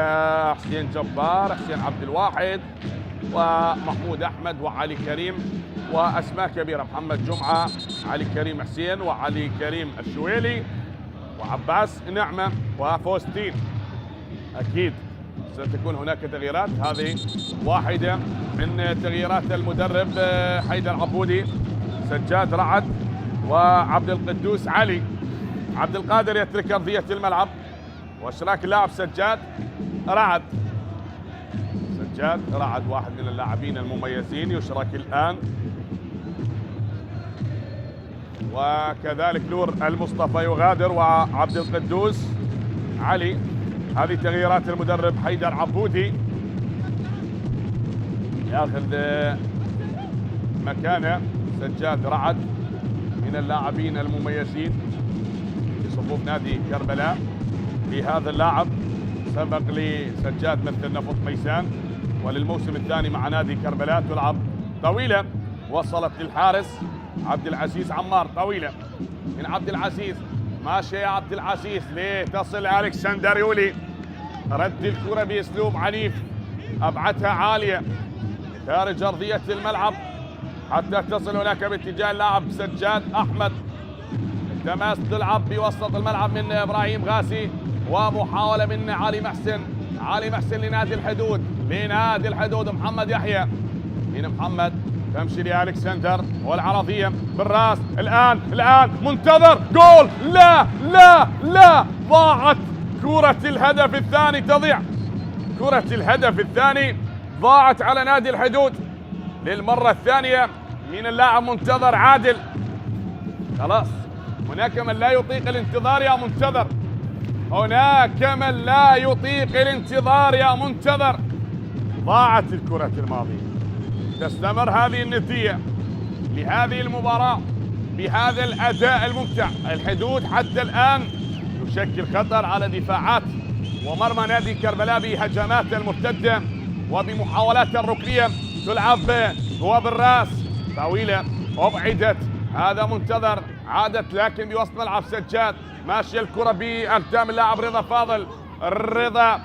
A: حسين جبار، حسين عبد الواحد، ومحمود أحمد، وعلي كريم، وأسماء كبيرة، محمد جمعة، علي كريم حسين، وعلي كريم الشويلي، وعباس نعمة، وفوستين. أكيد ستكون هناك تغييرات، هذه واحدة من تغييرات المدرب حيدر عبودي. سجاد رعد وعبد القدوس علي، عبد القادر يترك أرضية الملعب، واشراك اللاعب سجاد رعد. سجاد رعد واحد من اللاعبين المميزين يشرك الآن، وكذلك نور المصطفى يغادر وعبد القدوس علي. هذه تغييرات المدرب حيدر عبودي، ياخذ مكانه سجاد رعد من اللاعبين المميزين في صفوف نادي كربلاء. لهذا اللاعب سبق لسجاد مثل نفط ميسان، وللموسم الثاني مع نادي كربلاء تلعب طويلة، وصلت للحارس عبد العزيز عمار، طويلة من عبد العزيز، ماشي يا عبد العزيز لتصل الكسندر يولي، رد الكرة باسلوب عنيف، ابعدها عالية خارج ارضية الملعب حتى تصل هناك باتجاه اللاعب سجاد احمد. التماس تلعب بوسط الملعب من ابراهيم غازي، ومحاولة من علي محسن لنادي الحدود، محمد يحيى من محمد تمشي لألكسندر والعرضية بالراس، الآن منتظر جول، لا ضاعت كرة الهدف الثاني، تضيع كرة الهدف الثاني ضاعت على نادي الحدود للمرة الثانية من اللاعب منتظر عادل. خلاص هناك من لا يطيق الانتظار يا منتظر، هناك من لا يطيق الانتظار يا منتظر. ضاعت الكرة الماضية. تستمر هذه النتيجة لهذه المباراة بهذا الأداء الممتع. الحدود حتى الآن يشكل خطر على دفاعات ومرمى نادي كربلاء بهجمات المرتدة وبمحاولات الركنية. تلعب هو بالراس طويلة أبعدت، هذا منتظر عادت لكن بوسط ملعب سجاد. ماشي الكرة بأقدام اللاعب رضا فاضل. رضا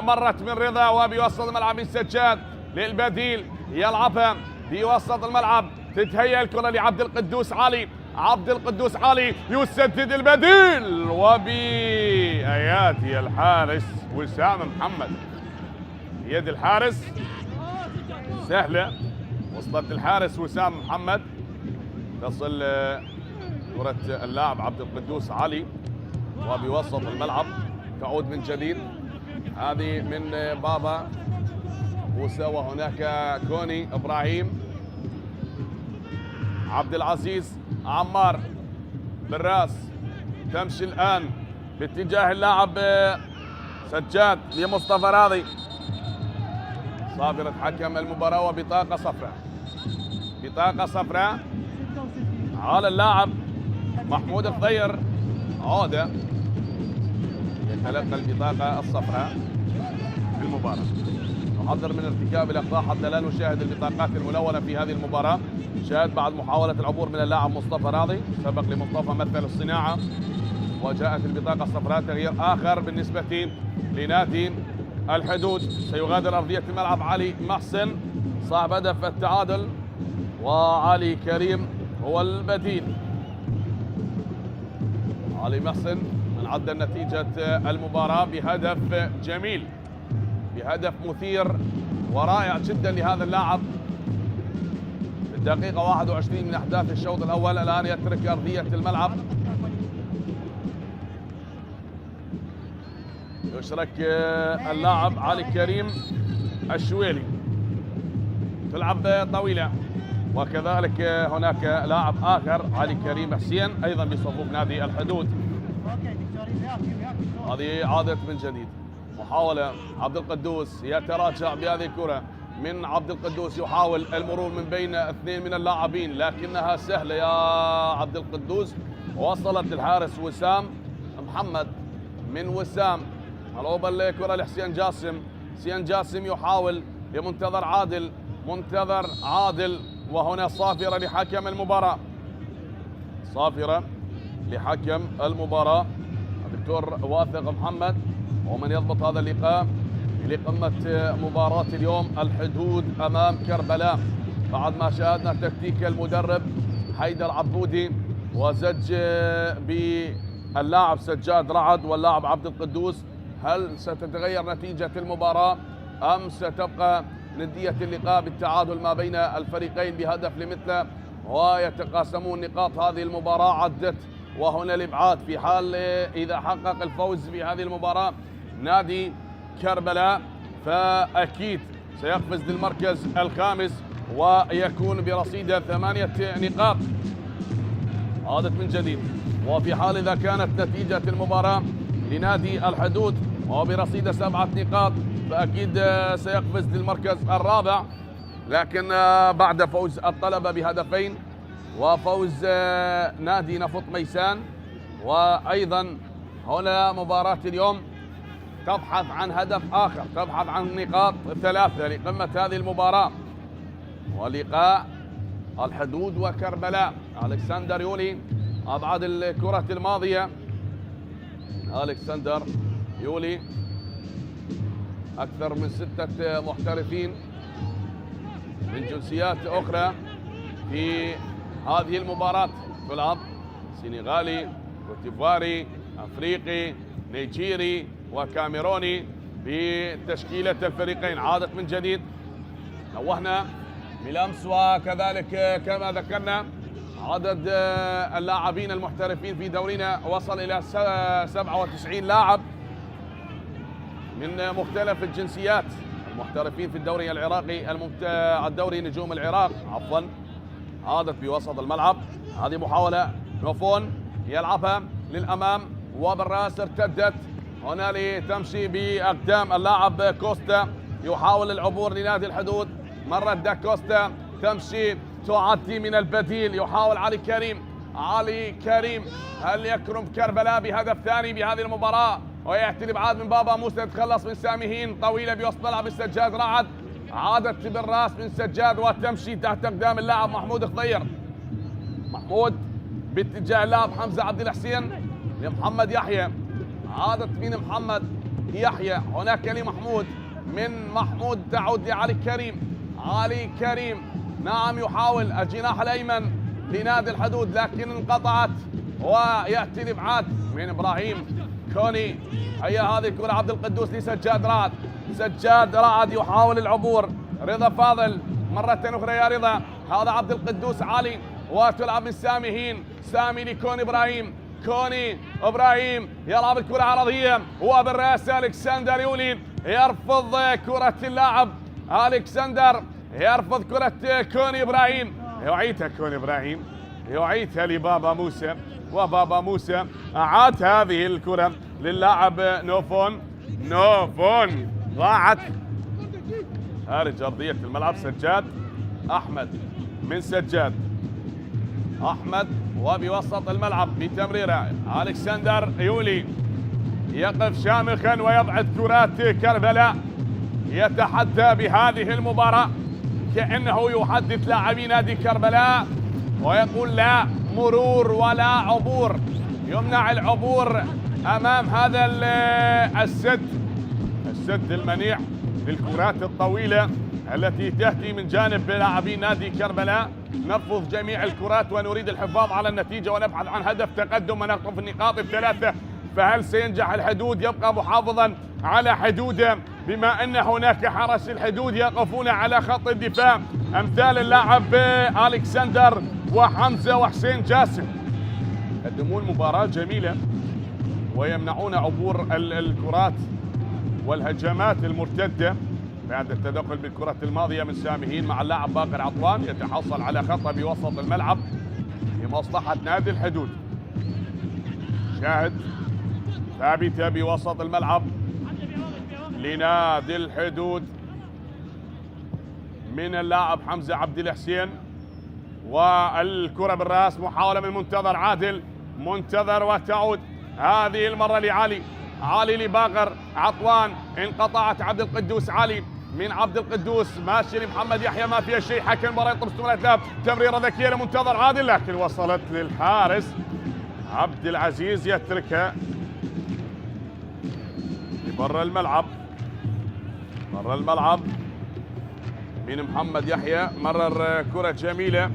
A: مرت من رضا وبوسط الملعب من سجاد للبديل يلعبها بوسط الملعب. تتهيأ الكرة لعبد القدوس علي. عبد القدوس علي يسدد البديل وبأيادي الحارس وسام محمد. يد الحارس سهلة، وصلت الحارس وسام محمد. تصل كرة اللاعب عبد القدوس علي وبوسط الملعب تعود من جديد. هذه من بابا موسى وهناك كوني إبراهيم عبد العزيز عمار بالراس. تمشي الآن باتجاه اللاعب سجاد لمصطفى راضي. صابرة حكم المباراة وبطاقة صفراء. بطاقة صفراء على اللاعب محمود الضير. عودة يتلقى البطاقة الصفراء في المباراة. نحذر من ارتكاب الأخطاء حتى لا نشاهد البطاقات الملونة في هذه المباراة. شاهد بعد محاولة العبور من اللاعب مصطفى راضي، سبق لمصطفى مثل الصناعة وجاءت البطاقة الصفراء. تغيير آخر بالنسبة لنادي الحدود. سيغادر أرضية الملعب علي محسن صاحب هدف التعادل، وعلي كريم هو البديل. علي محسن من عدل نتيجة المباراة بهدف جميل، بهدف مثير ورائع جدا لهذا اللاعب. الدقيقة 21 من أحداث الشوط الأول. الآن يترك أرضية الملعب. يشرك اللاعب علي كريم الشويلي. تلعب طويلة، وكذلك هناك لاعب آخر علي كريم حسين أيضا بصفوف نادي الحدود. هذه عادت من جديد. محاولة عبد القدوس يتراجع بهذه الكرة من عبد القدوس، يحاول المرور من بين اثنين من اللاعبين لكنها سهلة يا عبد القدوس. وصلت الحارس وسام محمد. من وسام ملعوبة الكرة لحسين جاسم. حسين جاسم يحاول لمنتظر عادل. منتظر عادل، وهنا صافرة لحكم المباراة. صافرة لحكم المباراة الدكتور واثق محمد، ومن يضبط هذا اللقاء لقمة مباراة اليوم الحدود أمام كربلاء. بعد ما شاهدنا تكتيك المدرب حيدر عبودي وزج باللاعب سجاد رعد واللاعب عبد القدوس، هل ستتغير نتيجة المباراة أم ستبقى ندية اللقاء بالتعادل ما بين الفريقين بهدف لمثله ويتقاسمون نقاط هذه المباراة؟ عدت وهنا الإبعاد في حال إذا حقق الفوز في هذه المباراة نادي كربلاء فأكيد سيقفز للمركز الخامس ويكون برصيد 8 نقاط. عادت من جديد، وفي حال إذا كانت نتيجة المباراة لنادي الحدود وبرصيد 7 نقاط فأكيد سيقفز للمركز الرابع. لكن بعد فوز الطلبة بهدفين وفوز نادي نفط ميسان، وأيضا هنا مباراة اليوم تبحث عن هدف آخر، تبحث عن نقاط 3 لقمة هذه المباراة ولقاء الحدود وكربلاء. ألكسندر يولي أبعد الكرة الماضية. ألكسندر يولي أكثر من 6 محترفين من جنسيات أخرى في هذه المباراة. تلعب سنغالي، كوتيفواري، أفريقي، نيجيري وكاميروني بتشكيلة الفريقين. عادت من جديد، نوهنا بالأمس وكذلك كما ذكرنا عدد اللاعبين المحترفين في دورينا وصل إلى 97 لاعب. من مختلف الجنسيات المحترفين في الدوري العراقي الدوري نجوم العراق عفوا. عادت بوسط الملعب، هذه محاولة نوفون يلعبها للأمام وبالراس ارتدت هنا لتمشي بأقدام اللاعب كوستا، يحاول العبور لنادي الحدود مرة داكوستا تمشي تعدي من البديل، يحاول علي كريم هل يكرم كربلاء بهدف ثاني بهذه المباراة ويأتي الإبعاد من بابا موسى يتخلص من سامي طويلة بوسط ملعب السجاد رعد، عادت بالراس من سجاد وتمشي تحت أقدام اللاعب محمود خضير. محمود باتجاه اللاعب حمزة عبد الحسين لمحمد يحيى، عادت من محمد يحيى هناك لمحمود، من محمود تعود لعلي كريم نعم يحاول الجناح الأيمن لنادي الحدود لكن انقطعت ويأتي الإبعاد من إبراهيم كوني. هيا هذه الكرة عبد القدوس لسجاد رعد، سجاد رعد يحاول العبور، رضا فاضل مرة أخرى يا رضا، هذا عبد القدوس علي وتلعب من سامي لكوني إبراهيم يلعب الكرة عرضية وبالراس ألكسندر يولي يرفض كرة اللاعب ألكسندر، يرفض كرة كوني إبراهيم، يعيدها كوني إبراهيم يعيدها لبابا موسى، وبابا موسى أعاد هذه الكرة للاعب نوفون ضاعت خارج أرضية الملعب. سجاد أحمد من سجاد أحمد وبوسط الملعب بتمريرة ألكسندر يولي يقف شامخا ويبعد كرات كربلاء، يتحدى بهذه المباراة كأنه يحدث لاعبي نادي كربلاء ويقول لا مرور ولا عبور، يمنع العبور أمام هذا السد المنيع للكرات الطويلة التي تأتي من جانب لاعبي نادي كربلاء. نرفض جميع الكرات ونريد الحفاظ على النتيجة ونبحث عن هدف تقدم ونقطف النقاط الثلاثة. فهل سينجح الحدود يبقى محافظا على حدوده بما أن هناك حرس الحدود يقفون على خط الدفاع أمثال اللاعب ألكسندر وحمزة وحسين جاسم، يقدمون مباراة جميلة ويمنعون عبور الكرات والهجمات المرتدة بعد التدخل بالكرة الماضية من ساميين مع اللاعب باقر عطوان، يتحصل على خطأ بوسط الملعب لمصلحة نادي الحدود. شاهد ثابتة بوسط الملعب لنادي الحدود من اللاعب حمزة عبد الحسين، والكرة بالراس محاولة من منتظر وتعود هذه المرة علي لباقر عطوان، انقطعت عبد القدوس علي من عبد القدوس ماشي لمحمد يحيى ما فيها شيء، حكم المباراة يطلب استمرارية لعب، تمريرة ذكية لمنتظر عادل لكن وصلت للحارس عبد العزيز يتركها برا الملعب من محمد يحيى. مرر كرة جميلة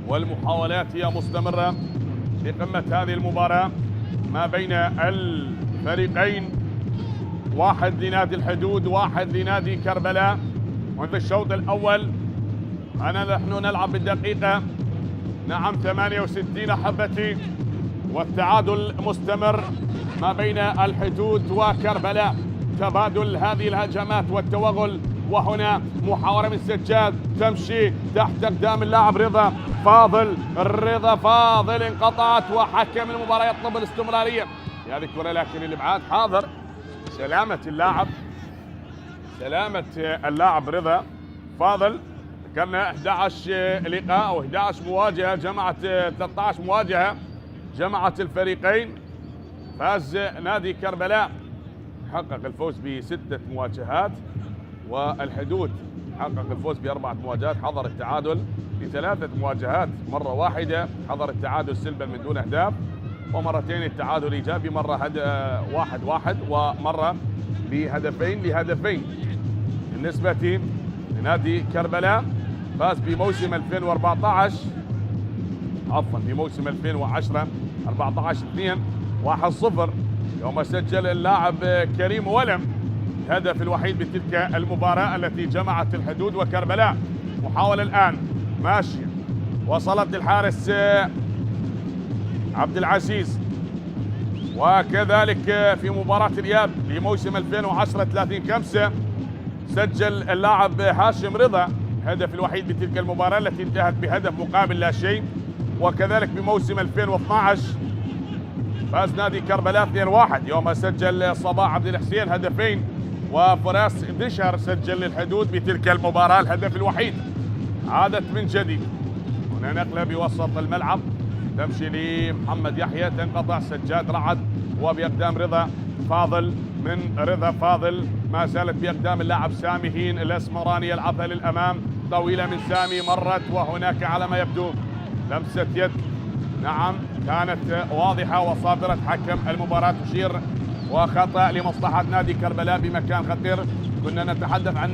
A: والمحاولات هي مستمرة في قمة هذه المباراة ما بين الفريقين، واحد لنادي الحدود واحد لنادي كربلاء. وفي الشوط الأول نحن نلعب بالدقيقة 68 أحبتي، والتعادل مستمر ما بين الحدود وكربلاء، تبادل هذه الهجمات والتوغل. وهنا محاولة من سجاد تمشي تحت أقدام اللاعب رضا فاضل انقطعت وحكم المباراة يطلب الاستمرارية في هذه الكرة لكن الإبعاد حاضر. سلامة اللاعب رضا فاضل، ذكرنا 11 لقاء أو 11 مواجهة جمعت 13 مواجهة جمعت الفريقين. فاز نادي كربلاء حقق الفوز ب6 مواجهات، والحدود حقق الفوز ب4 مواجهات، حضر التعادل ب3 مواجهات، مرة واحدة حضر التعادل سلبا من دون أهداف، ومرتين التعادل إيجابي، مرة 1-1 ومرة لهدفين. بالنسبة لنادي كربلاء فاز بموسم 2014 2 1-0 يوم سجل اللاعب كريم ولم الهدف الوحيد بتلك المباراة التي جمعت الحدود وكربلاء. محاولة الآن ماشية وصلت للحارس عبد العزيز، وكذلك في مباراة الإياب لموسم 2010-30-5 سجل اللاعب هاشم رضا الهدف الوحيد بتلك المباراة التي انتهت بهدف مقابل لا شيء. وكذلك بموسم 2012 فاز نادي كربلاء 2-1 يوم سجل صباح عبد الحسين هدفين، وفراس دشر سجل للحدود بتلك المباراة الهدف الوحيد. عادت من جديد، هنا نقلة بوسط الملعب تمشي لمحمد يحيى، تنقطع سجاد رعد وبأقدام رضا فاضل، من رضا فاضل ما زالت بأقدام اللاعب سامي هين الأسمراني، يلعبها للأمام طويلة من سامي، مرت وهناك على ما يبدو لمسة يد، نعم كانت واضحة وصادرة حكم المباراة تشير، وخطأ لمصلحة نادي كربلاء بمكان خطير. كنا نتحدث عن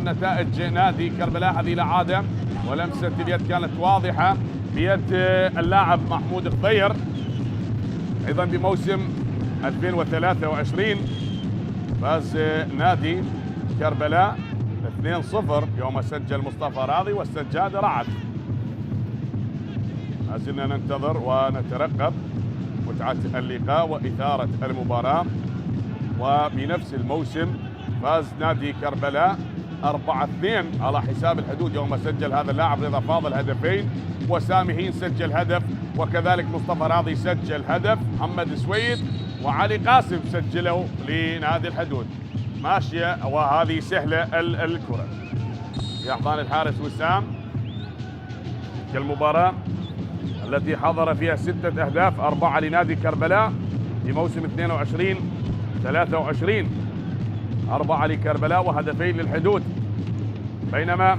A: نتائج نادي كربلاء، هذه لا عادة، ولمسة اليد كانت واضحة بيد اللاعب محمود خضير. أيضا بموسم 2023 فاز نادي كربلاء 2-0 يوم سجل مصطفى راضي والسجاد رعد. ما زلنا ننتظر ونترقب متعة اللقاء وإثارة المباراة. وبنفس الموسم فاز نادي كربلاء 4-2 على حساب الحدود يوم سجل هذا اللاعب رضا فاضل هدفين، وسامي هين سجل هدف، وكذلك مصطفى راضي سجل هدف، محمد سويد وعلي قاسم سجلوا لنادي الحدود. ماشية وهذه سهلة الكرة في أحضان الحارس وسام. كالمباراة التي حضر فيها 6 أهداف، 4 لنادي كربلاء في موسم 22-23، 4 لكربلاء وهدفين للحدود. بينما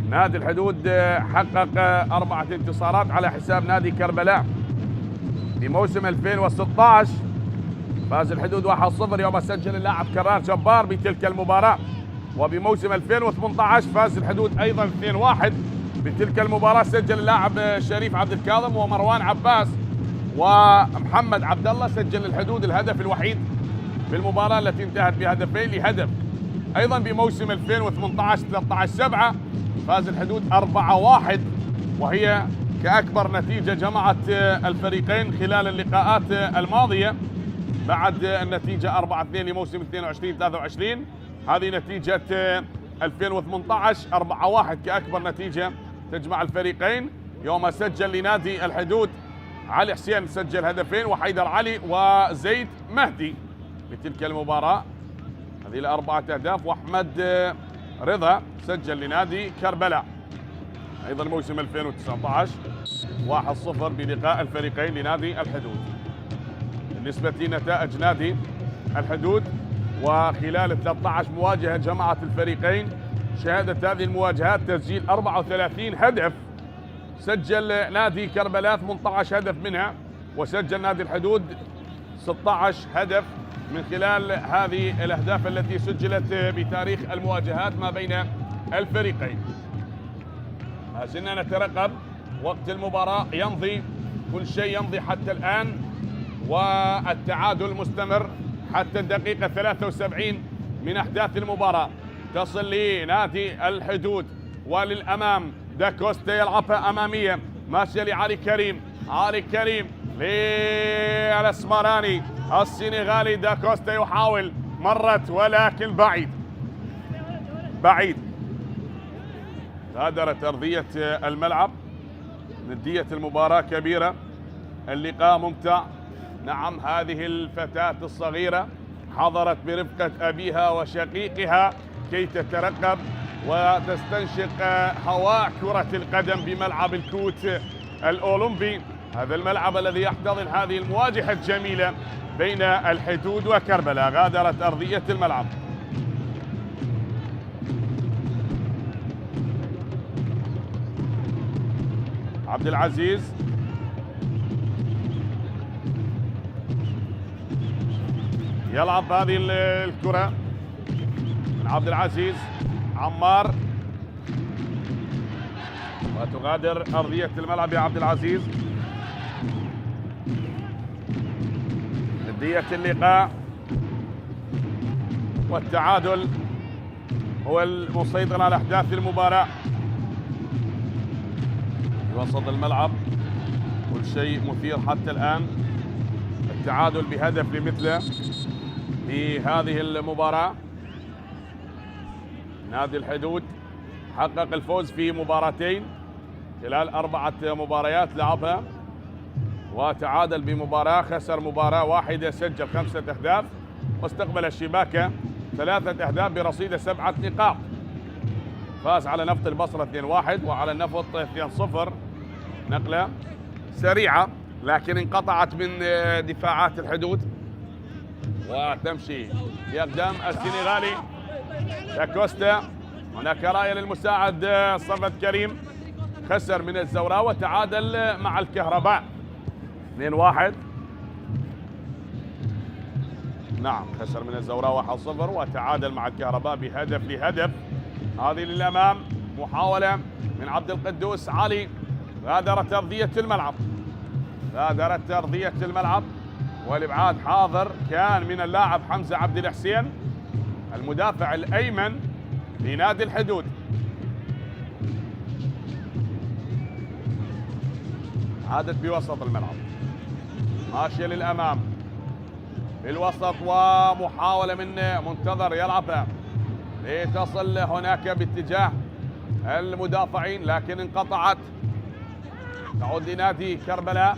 A: نادي الحدود حقق 4 انتصارات على حساب نادي كربلاء. في موسم 2016 فاز الحدود 1-0 يوم سجل اللاعب كرار جبار بتلك المباراة. وبموسم 2018 فاز الحدود أيضا 2-1 بتلك المباراة، سجل اللاعب شريف عبد الكاظم ومروان عباس ومحمد عبد الله، سجل الحدود الهدف الوحيد في المباراة التي انتهت بهدفين لهدف. أيضا بموسم 2018-13-7 فاز الحدود 4-1، وهي كأكبر نتيجة جمعت الفريقين خلال اللقاءات الماضية بعد النتيجة 4-2 لموسم 22-23. هذه نتيجة 2018 4-1 كأكبر نتيجة تجمع الفريقين، يوم سجل لنادي الحدود علي حسين سجل هدفين، وحيدر علي وزيد مهدي بتلك المباراة هذه ال4 أهداف، وأحمد رضا سجل لنادي كربلاء. أيضا موسم 2019 1-0 بلقاء الفريقين لنادي الحدود. بالنسبة لنتائج نادي الحدود وخلال 13 مواجهة جمعت الفريقين، شهدت هذه المواجهات تسجيل 34 هدف، سجل نادي كربلاء 18 هدف منها، وسجل نادي الحدود 16 هدف من خلال هذه الأهداف التي سجلت بتاريخ المواجهات ما بين الفريقين. ما زلنا نترقب وقت المباراة يمضي، كل شيء يمضي حتى الآن، والتعادل مستمر حتى الدقيقة 73 من أحداث المباراة. تصل لنادي الحدود وللأمام، داكوستا يلعبها أمامية، ماشية لعلي كريم، علي كريم للأسمراني السنغالي، داكوستا يحاول، مرت ولكن بعيد. غادرت أرضية الملعب. ندية المباراة كبيرة، اللقاء ممتع. نعم، هذه الفتاة الصغيرة حضرت برفقة أبيها وشقيقها كي تترقب وتستنشق هواء كرة القدم بملعب الكوت الأولمبي، هذا الملعب الذي يحتضن هذه المواجهة الجميلة بين الحدود وكربلاء. غادرت أرضية الملعب. عبد العزيز يلعب هذه الكرة من عبد العزيز، عمار، وتغادر أرضية الملعب يا عبد العزيز. ندية اللقاء والتعادل هو المسيطر على أحداث المباراة. في وسط الملعب كل شيء مثير حتى الآن. التعادل بهدف لمثله في هذه المباراة. نادي الحدود حقق الفوز في مباراتين خلال 4 مباريات لعبها، وتعادل بمباراة، خسر مباراة واحدة، سجل 5 أهداف، واستقبل الشباكة 3 أهداف برصيد 7 نقاط. فاز على نفط البصرة 2-1 وعلى النفط 2-0. نقلة سريعة لكن انقطعت من دفاعات الحدود، وتمشي بأقدام السنغالي داكوستا. هناك راية للمساعد صفد كريم، خسر من الزوراء وتعادل مع الكهرباء 2-1. نعم، خسر من الزوراء 1-0 وتعادل مع الكهرباء بهدف لهدف. هذه للأمام، محاولة من عبد القدوس علي، غادرت أرضية الملعب، غادرت أرضية الملعب، والإبعاد حاضر كان من اللاعب حمزة عبد الحسين المدافع الأيمن لنادي الحدود. عادت بوسط الملعب، ماشية للأمام بالوسط، ومحاولة من منتظر يلعبها لتصل هناك باتجاه المدافعين لكن انقطعت. تعود لنادي كربلاء،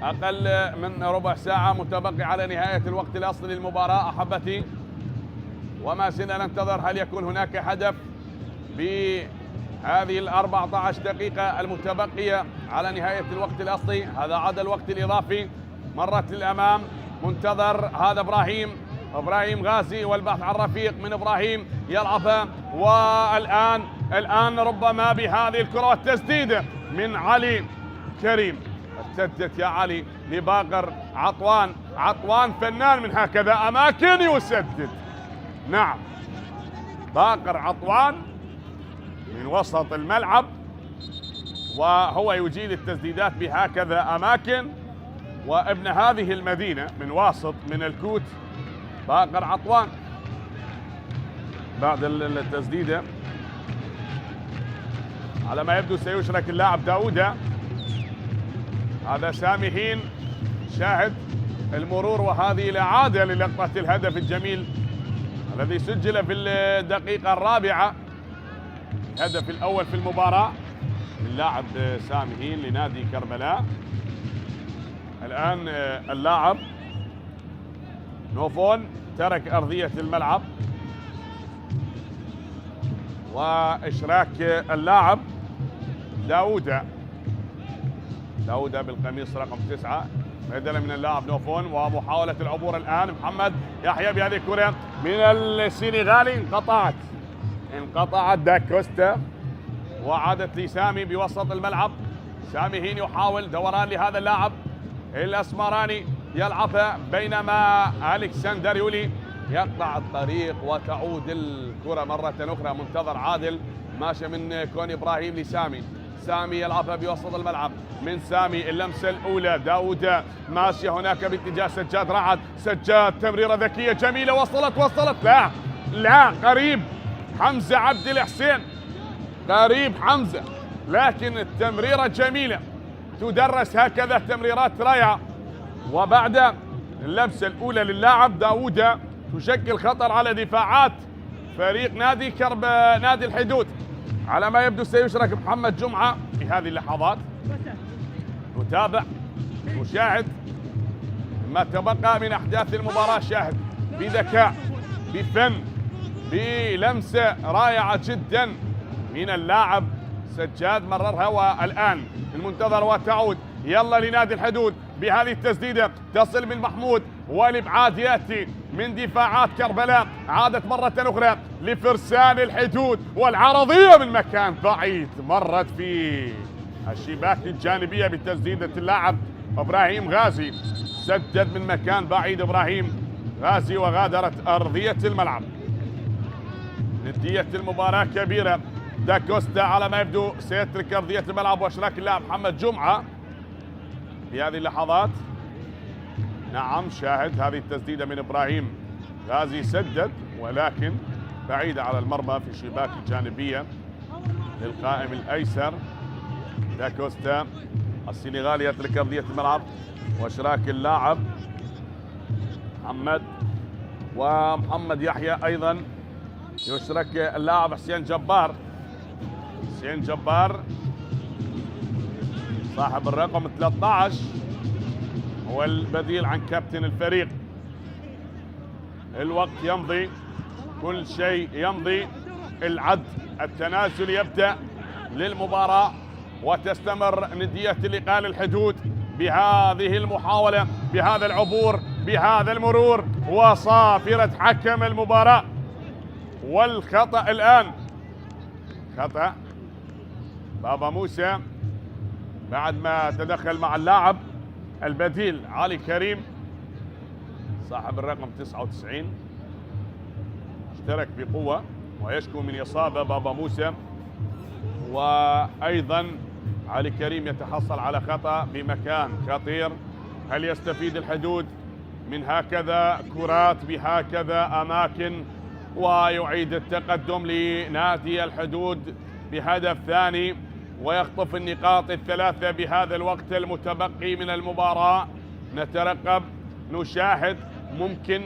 A: أقل من ربع ساعة متبقي على نهاية الوقت الأصلي للمباراة أحبتي، وما زلنا ننتظر هل يكون هناك هدف بهذه 14 دقيقة المتبقية على نهاية الوقت الأصلي. هذا عاد الوقت الإضافي، مرت للأمام، منتظر، هذا إبراهيم غازي، والبحث عن رفيق من إبراهيم يلعبها، والآن ربما بهذه الكرة والتسديدة من علي كريم. ارتدت يا علي لباقر عطوان فنان من هكذا أماكن يسدد. نعم، باقر عطوان من وسط الملعب وهو يجيد التسديدات بهكذا أماكن، وابن هذه المدينة من واسط من الكوت باقر عطوان. بعد التسديدة على ما يبدو سيشرك اللاعب داوودة. هذا سامي هين شاهد المرور، وهذه الإعادة للقطة الهدف الجميل الذي سجل في الدقيقة 4، الهدف الأول في المباراة من لاعب سامي هين لنادي كربلاء. الآن اللاعب نوفون ترك أرضية الملعب، وإشراك اللاعب داوودة بالقميص رقم 9 بدلا من اللاعب نوفون. ومحاولة العبور الآن محمد يحيى بهذه الكرة من السنغالي، انقطعت داكوستا، وعادت لسامي بوسط الملعب. سامي هين يحاول دوران لهذا اللاعب الأسمراني يلعبها، بينما ألكسندر يولي يقطع الطريق وتعود الكرة مرة أخرى. منتظر عادل، ماشي من كون إبراهيم لسامي، سامي يلعبها بوسط الملعب، من سامي اللمسة الأولى، داوودة ماشية هناك باتجاه سجاد رعد، سجاد تمريرة ذكية جميلة، وصلت لا قريب حمزة عبد الحسين، قريب حمزة، لكن التمريرة جميلة، تدرس هكذا تمريرات رائعة. وبعد اللمسة الأولى للاعب داوودة تشكل خطر على دفاعات فريق نادي الحدود. على ما يبدو سيشرك محمد جمعة في هذه اللحظات. نتابع نشاهد ما تبقى من أحداث المباراة، شاهد بذكاء، بفن، بلمسة رائعة جدا من اللاعب سجاد مررها. والآن المنتظر وتعود، يلا لنادي الحدود بهذه التسديدة، تصل من محمود، والإبعاد يأتي من دفاعات كربلاء. عادت مرة أخرى لفرسان الحدود، والعرضية من مكان بعيد مرت في الشباك الجانبية بتسديدة اللاعب إبراهيم غازي. سدد من مكان بعيد إبراهيم غازي، وغادرت أرضية الملعب. ندية المباراة كبيرة. داكوستا على ما يبدو سيترك أرضية الملعب، واشراك اللاعب محمد جمعة في هذه اللحظات. نعم، شاهد هذه التسديدة من إبراهيم غازي، سدد ولكن بعيدة على المرمى في الشباك الجانبية للقائم الأيسر. داكوستا السنغالي يترك ارضيه الملعب واشراك اللاعب محمد، ومحمد يحيى ايضا يشرك اللاعب حسين جبار. حسين جبار صاحب الرقم 13 هو البديل عن كابتن الفريق. الوقت يمضي، كل شيء يمضي، العد التنازل يبدأ للمباراة، وتستمر ندية اللقاء للحدود بهذه المحاولة، بهذا العبور، بهذا المرور، وصافرة حكم المباراة. والخطأ الآن خطأ بابا موسى بعد ما تدخل مع اللاعب البديل علي كريم صاحب الرقم 99، اشترك بقوة ويشكو من إصابة بابا موسى. وأيضا علي كريم يتحصل على خطأ بمكان خطير. هل يستفيد الحدود من هكذا كرات بهكذا أماكن ويعيد التقدم لنادي الحدود بهدف ثاني ويخطف النقاط الثلاثة بهذا الوقت المتبقي من المباراة؟ نترقب، نشاهد، ممكن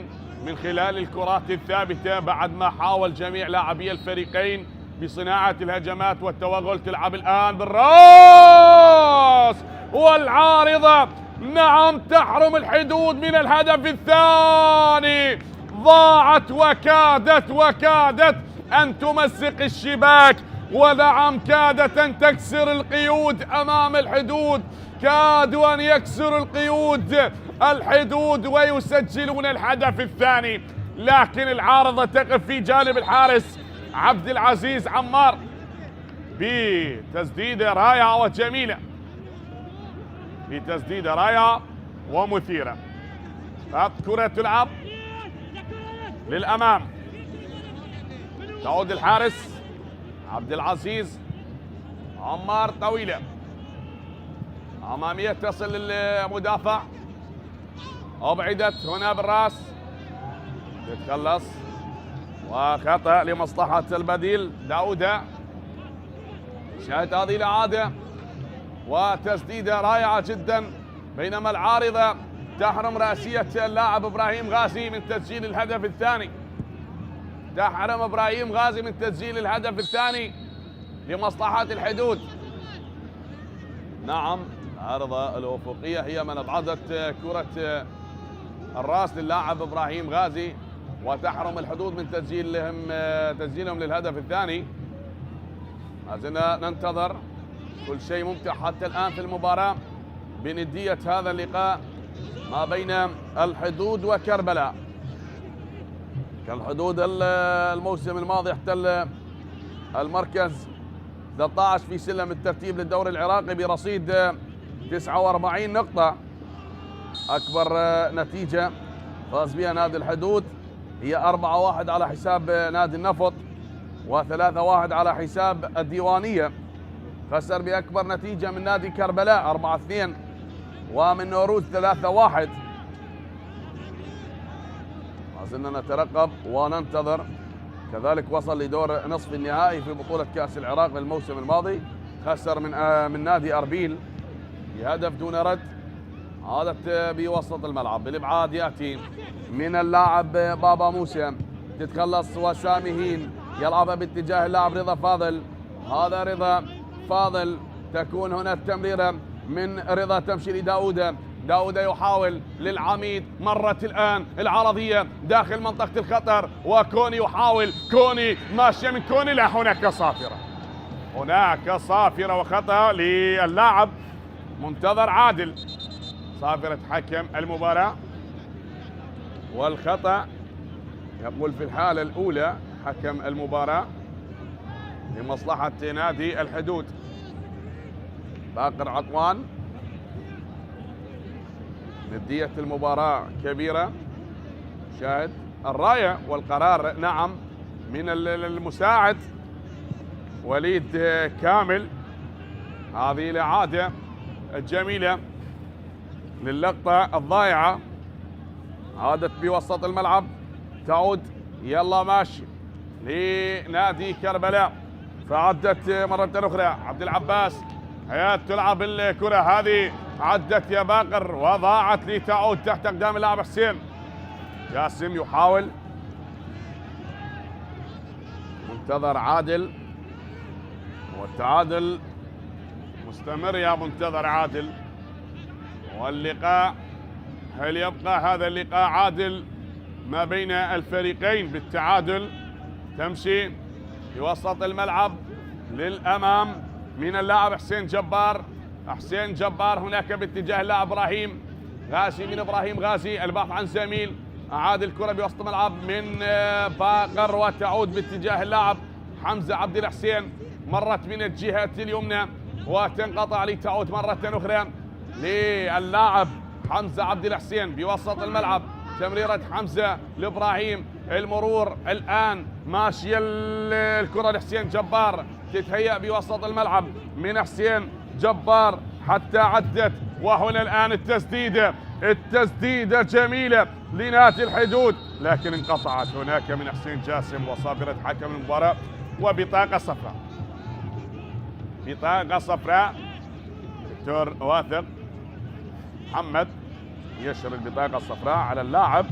A: من خلال الكرات الثابتة بعد ما حاول جميع لاعبي الفريقين بصناعة الهجمات والتوغل. تلعب الآن بالراس والعارضة، نعم، تحرم الحدود من الهدف الثاني. ضاعت وكادت أن تمزق الشباك، ونعم كادت أن تكسر القيود أمام الحدود. كادوا أن يكسروا القيود الحدود ويسجلون الهدف الثاني، لكن العارضة تقف في جانب الحارس عبد العزيز عمار بتسديدة رائعة وجميلة، بتسديدة رائعة ومثيرة. كرة تلعب للأمام، تعود الحارس عبد العزيز عمار، طويلة أمامية تصل للمدافع، أبعدت هنا بالراس، تتخلص، وخطأ لمصلحة البديل داودة. شاهد هذه الإعادة وتسديدة رائعة جدا، بينما العارضة تحرم رأسية اللاعب إبراهيم غازي من تسجيل الهدف الثاني. تحرم إبراهيم غازي من تسجيل الهدف الثاني لمصلحة الحدود. نعم، العارضة الأفقية هي من أبعدت كرة الراس للاعب إبراهيم غازي، وتحرم الحدود من تسجيلهم للهدف الثاني. ما زلنا ننتظر، كل شيء ممتع حتى الآن في المباراة بندية هذا اللقاء ما بين الحدود وكربلاء. كالحدود الموسم الماضي احتل المركز 13 في سلم الترتيب للدوري العراقي برصيد 49 نقطة. أكبر نتيجة فاز بها نادي الحدود هي 4-1 على حساب نادي النفط، و3-1 على حساب الديوانية. خسر بأكبر نتيجة من نادي كربلاء 4-2، ومن نوروز 3-1. ما زلنا نترقب وننتظر. كذلك وصل لدور نصف النهائي في بطولة كأس العراق للموسم الماضي، خسر من نادي أربيل بهدف دون رد. عادت بوسط الملعب، بالابعاد ياتي من اللاعب بابا موسى، تتخلص وسامي هين يلعبها باتجاه اللاعب رضا فاضل. هذا رضا فاضل، تكون هنا التمريره من رضا تمشي لداوود. داوود يحاول للعميد، مرت الان العرضيه داخل منطقه الخطر، وكوني يحاول، كوني ماشيه من كوني، لا، هناك صافره، هناك صافره وخطا للاعب منتظر عادل. صافرة حكم المباراة، والخطأ يقول في الحالة الأولى حكم المباراة لمصلحة نادي الحدود باقر عطوان. ندية المباراة كبيرة، شاهد الراية والقرار نعم من المساعد وليد كامل. هذه الإعادة الجميلة للقطة الضائعة، عادت بوسط الملعب، تعود يلا ماشي لنادي كربلاء، فعدت مرة أخرى عبد العباس حياة تلعب الكرة هذه، عدت يا باقر وضاعت لتعود تحت أقدام اللاعب حسين. جاسم يحاول، منتظر عادل، والتعادل مستمر يا منتظر عادل. واللقاء، هل يبقى هذا اللقاء عادل ما بين الفريقين بالتعادل؟ تمشي في وسط الملعب للأمام من اللاعب حسين جبار. حسين جبار هناك باتجاه اللاعب إبراهيم غازي، من إبراهيم غازي البحث عن زميل، أعاد الكرة بوسط الملعب من باقر وتعود باتجاه اللاعب حمزة عبد الحسين، مرت من الجهة اليمنى وتنقطع لتعود مرة أخرى للاعب حمزة عبد الحسين بوسط الملعب. تمريرة حمزة لإبراهيم، المرور الآن ماشية الكرة لحسين جبار، تتهيأ بوسط الملعب من حسين جبار حتى عدت، وهنا الآن التسديدة جميلة لنادي الحدود، لكن انقطعت هناك من حسين جاسم وصافرة حكم المباراة وبطاقة صفراء. بطاقة صفراء. دكتور واثق محمد يشر البطاقة الصفراء على اللاعب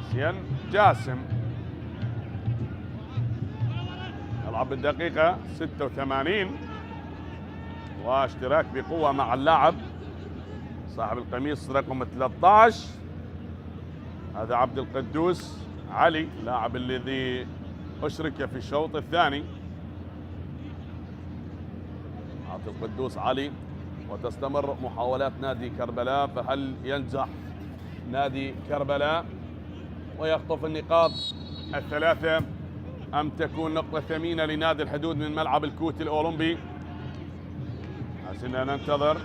A: حسين جاسم. يلعب بالدقيقة 86 واشتراك بقوة مع اللاعب صاحب القميص رقم 13، هذا عبد القدوس علي، لاعب الذي أشرك في الشوط الثاني. عبد القدوس علي. وتستمر محاولات نادي كربلاء، فهل ينجح نادي كربلاء ويخطف النقاط الثلاثة أم تكون نقطة ثمينة لنادي الحدود من ملعب الكوت الأولمبي؟ عشان ننتظر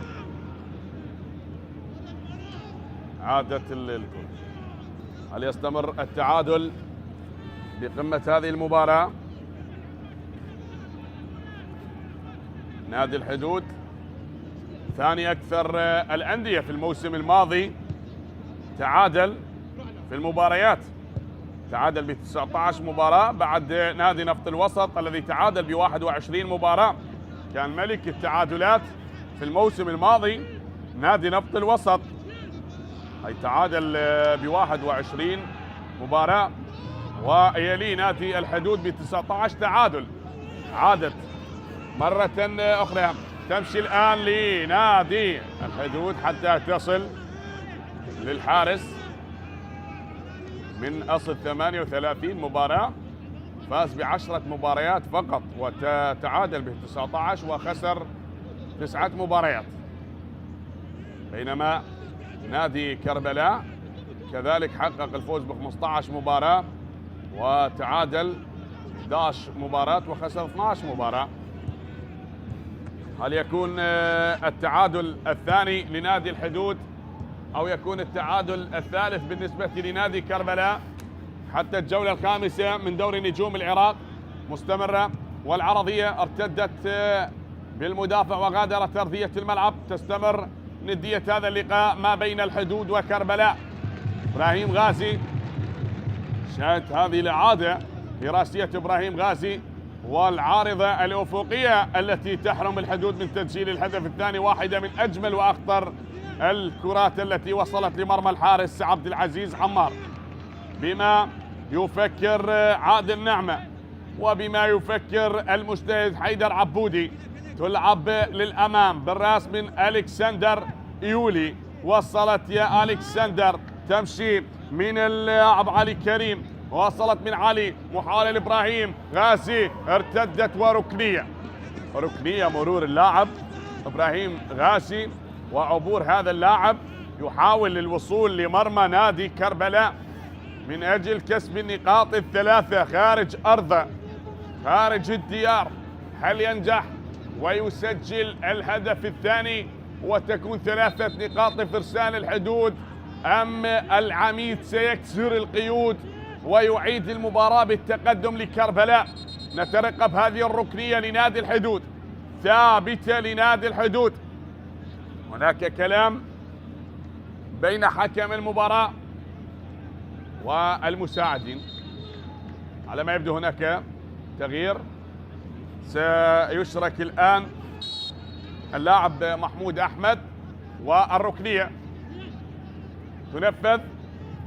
A: عادة الكرة. هل يستمر التعادل بقمة هذه المباراة؟ نادي الحدود ثاني أكثر الأندية في الموسم الماضي تعادل في المباريات، تعادل ب 19 مباراة بعد نادي نفط الوسط الذي تعادل ب 21 مباراة. كان ملك التعادلات في الموسم الماضي نادي نفط الوسط، أي تعادل ب 21 مباراة، ويلي نادي الحدود ب 19 تعادل. عادت مرة أخرى، تمشي الآن لنادي الحدود حتى تصل للحارس من أصل 38 مباراة، فاز ب10 مباريات فقط وتعادل ب 19 وخسر 9 مباريات. بينما نادي كربلاء كذلك حقق الفوز ب 15 مباراة وتعادل 11 مباراة وخسر 12 مباراة. هل يكون التعادل الثاني لنادي الحدود أو يكون التعادل الثالث بالنسبة لنادي كربلاء؟ حتى الجولة الخامسة من دوري نجوم العراق مستمرة، والعرضية ارتدت بالمدافع وغادرت أرضية الملعب. تستمر ندية هذا اللقاء ما بين الحدود وكربلاء. إبراهيم غازي، شاهد هذه الإعادة براسية إبراهيم غازي والعارضة الأفقية التي تحرم الحدود من تسجيل الهدف الثاني، واحدة من أجمل وأخطر الكرات التي وصلت لمرمى الحارس عبد العزيز عمار. بما يفكر عادل نعمة وبما يفكر المجتهد حيدر عبودي، تلعب للأمام بالراس من ألكسندر يولي، وصلت يا ألكسندر، تمشي من اللاعب علي كريم، وصلت من علي، محاولة لإبراهيم غازي، ارتدت وركنية مرور اللاعب إبراهيم غازي وعبور هذا اللاعب يحاول الوصول لمرمى نادي كربلاء من أجل كسب النقاط الثلاثة خارج أرضه، خارج الديار. هل ينجح ويسجل الهدف الثاني وتكون 3 نقاط لفرسان الحدود، أم العميد سيكسر القيود ويعيد المباراة بالتقدم لكربلاء؟ نترقب هذه الركنية لنادي الحدود، ثابتة لنادي الحدود. هناك كلام بين حكم المباراة والمساعدين، على ما يبدو هناك تغيير. سيشرك الآن اللاعب محمود أحمد. والركنية تنفذ،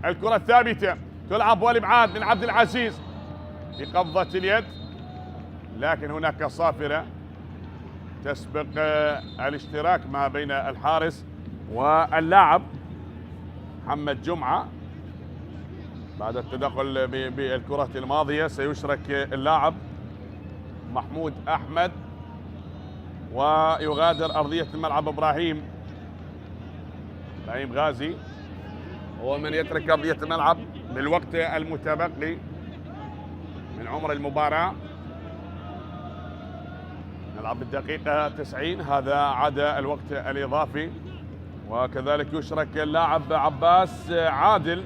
A: الكرة الثابتة تلعب والابعاد من عبد العزيز بقبضة اليد، لكن هناك صافرة تسبق الاشتراك ما بين الحارس واللاعب محمد جمعة. بعد التدخل بالكرة الماضية سيشرك اللاعب محمود أحمد، ويغادر أرضية الملعب إبراهيم غازي، هو من يترك أرضية الملعب بالوقت المتبقي من عمر المباراة. نلعب بالدقيقة 90، هذا عدا الوقت الإضافي. وكذلك يشرك اللاعب عباس عادل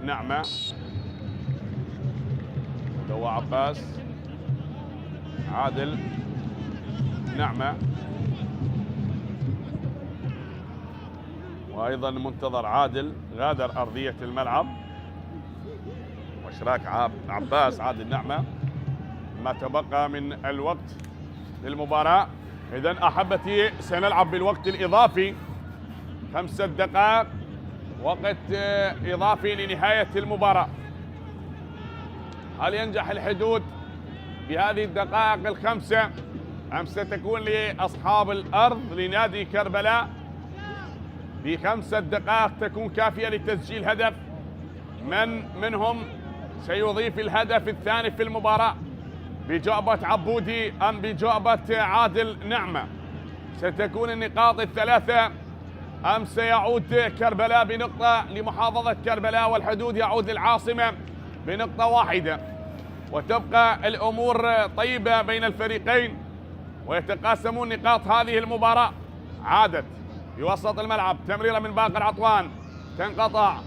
A: نعمة، هو عباس عادل نعمة، وأيضا منتظر عادل غادر أرضية الملعب، واشراك عباس عادل نعمة ما تبقى من الوقت للمباراة. إذن أحبتي سنلعب بالوقت الإضافي 5 دقائق وقت إضافي لنهاية المباراة. هل ينجح الحدود بهذه الدقائق الخمسة أم ستكون لأصحاب الأرض لنادي كربلاء ب5 دقائق تكون كافية لتسجيل هدف؟ من منهم سيضيف الهدف الثاني في المباراة بجعبة عبودي أم بجعبة عادل نعمة؟ ستكون النقاط الثلاثة أم سيعود كربلاء بنقطة لمحافظة كربلاء والحدود يعود للعاصمة بنقطة واحدة، وتبقى الأمور طيبة بين الفريقين ويتقاسمون نقاط هذه المباراة. عادت في وسط الملعب تمريرة من باقر عطوان تنقطع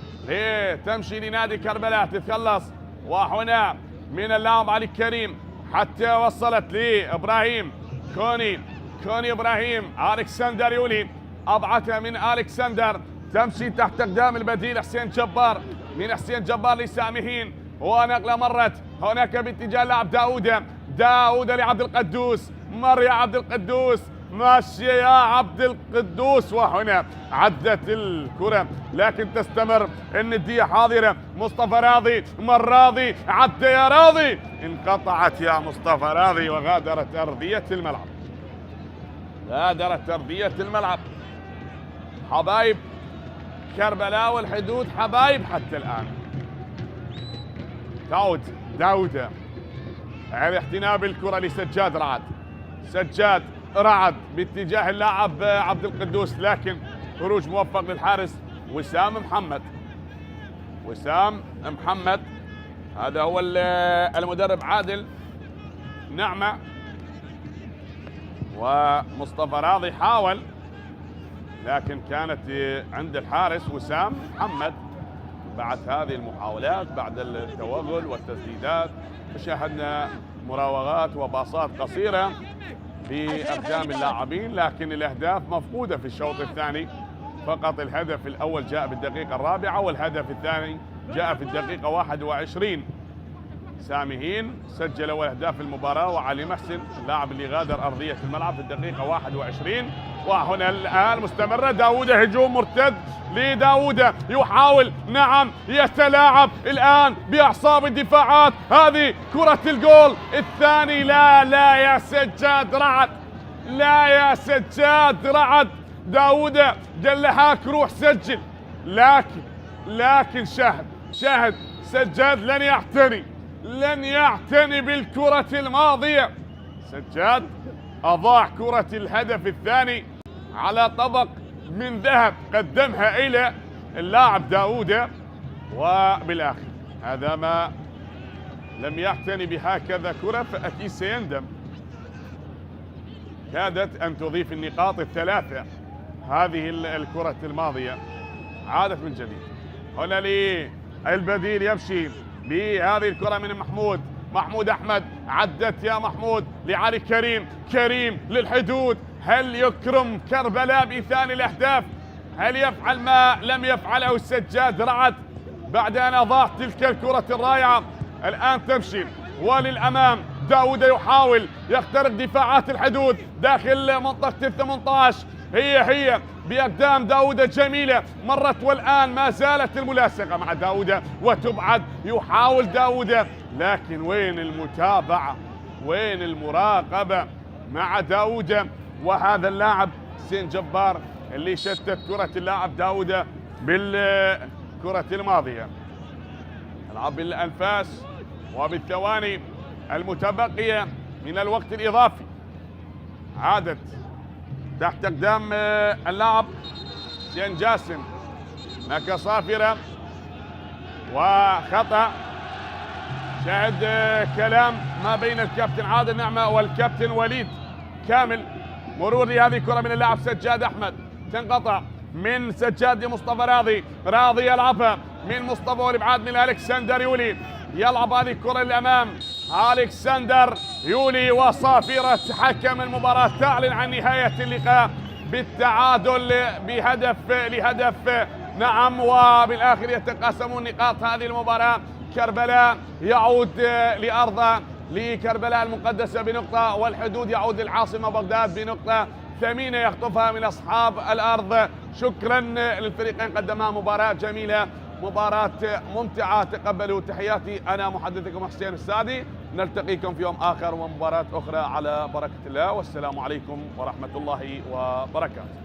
A: تمشي لنادي كربلاء تتخلص، وهنا من اللاعب علي كريم حتى وصلت لإبراهيم كوني إبراهيم ألكسندر يولي أضعتها من ألكسندر، تمشي تحت أقدام البديل حسين جبار، من حسين جبار لسامحين، ونقلة مرت هناك باتجاه اللاعب داوود لعبد القدوس، مر يا عبد القدوس، ماشي يا عبد القدوس، وهنا عدت الكرة لكن تستمر الندية حاضرة. مصطفى راضي مر راضي، عد يا راضي، انقطعت يا مصطفى راضي وغادرت أرضية الملعب. غادرت أرضية الملعب. حبايب كربلاء والحدود حبايب حتى الآن. داود على احتناب الكرة لسجاد رعد، سجاد رعد باتجاه اللاعب عبد القدوس، لكن خروج موفق للحارس وسام محمد. هذا هو المدرب عادل نعمة، ومصطفى راضي حاول لكن كانت عند الحارس وسام محمد. بعد هذه المحاولات بعد التوغل والتسديدات شاهدنا مراوغات وباصات قصيرة بأقدام اللاعبين، لكن الأهداف مفقودة في الشوط الثاني. فقط الهدف الأول جاء بالدقيقة 4 والهدف الثاني جاء في الدقيقة 21. سامحين سجل أول أهداف المباراة، وعلي محسن اللاعب اللي غادر أرضية الملعب في الدقيقة 21. وهنا الآن مستمرة داوود، هجوم مرتد لداوود يحاول يتلاعب الآن بأعصاب الدفاعات. هذه كرة الجول الثاني. لا يا سجاد رعد، لا يا سجاد رعد، داوود جلحاك روح سجل، لكن شاهد سجاد لن يعتني بالكرة الماضية. سجاد أضاع كرة الهدف الثاني على طبق من ذهب قدمها إلى اللاعب داوود، وبالآخر هذا ما لم يعتني بهكذا كرة فأكيد سيندم. كادت أن تضيف النقاط الثلاثة هذه الكرة الماضية. عادت من جديد. هنا البديل يمشي بهذه الكرة من محمود أحمد، عدت يا محمود لعلي كريم للحدود. هل يكرم كربلاء بثاني الأهداف؟ هل يفعل ما لم يفعله السجاد رعد بعد أن أضاع تلك الكرة الرائعة؟ الآن تمشي وللأمام داوود يحاول يخترق دفاعات الحدود داخل منطقة 18. هي بأقدام داوود جميلة، مرت والآن ما زالت الملاصقة مع داوود وتبعد. يحاول داوود، لكن وين المتابعة، وين المراقبة مع داوود وهذا اللاعب حسين جبار اللي شتت كرة اللاعب داوود بالكرة الماضية. العب بالأنفاس وبالثواني المتبقية من الوقت الإضافي. عادت تحت أقدام اللاعب حسين جاسم، هناك صافرة وخطأ. شاهد كلام ما بين الكابتن عادل نعمة والكابتن وليد كامل. مرور لهذه الكرة من اللاعب سجاد أحمد، تنقطع من سجاد لمصطفى راضي يلعبها من مصطفى والابعاد من الكسندر يولي. يلعب هذه الكرة للأمام الكسندر يولي، وصافرة حكم المباراة تعلن عن نهاية اللقاء بالتعادل لهدف. نعم، وبالآخر يتقاسمون نقاط هذه المباراة. كربلاء يعود لأرضه لكربلاء المقدسة بنقطة، والحدود يعود للعاصمة بغداد بنقطة ثمينة يخطفها من أصحاب الأرض. شكرا للفريقين، قدما مباراة جميلة، مباراة ممتعة. تقبلوا تحياتي، أنا محدثكم حسين السادي. نلتقيكم في يوم آخر ومباراة أخرى على بركة الله، والسلام عليكم ورحمة الله وبركاته.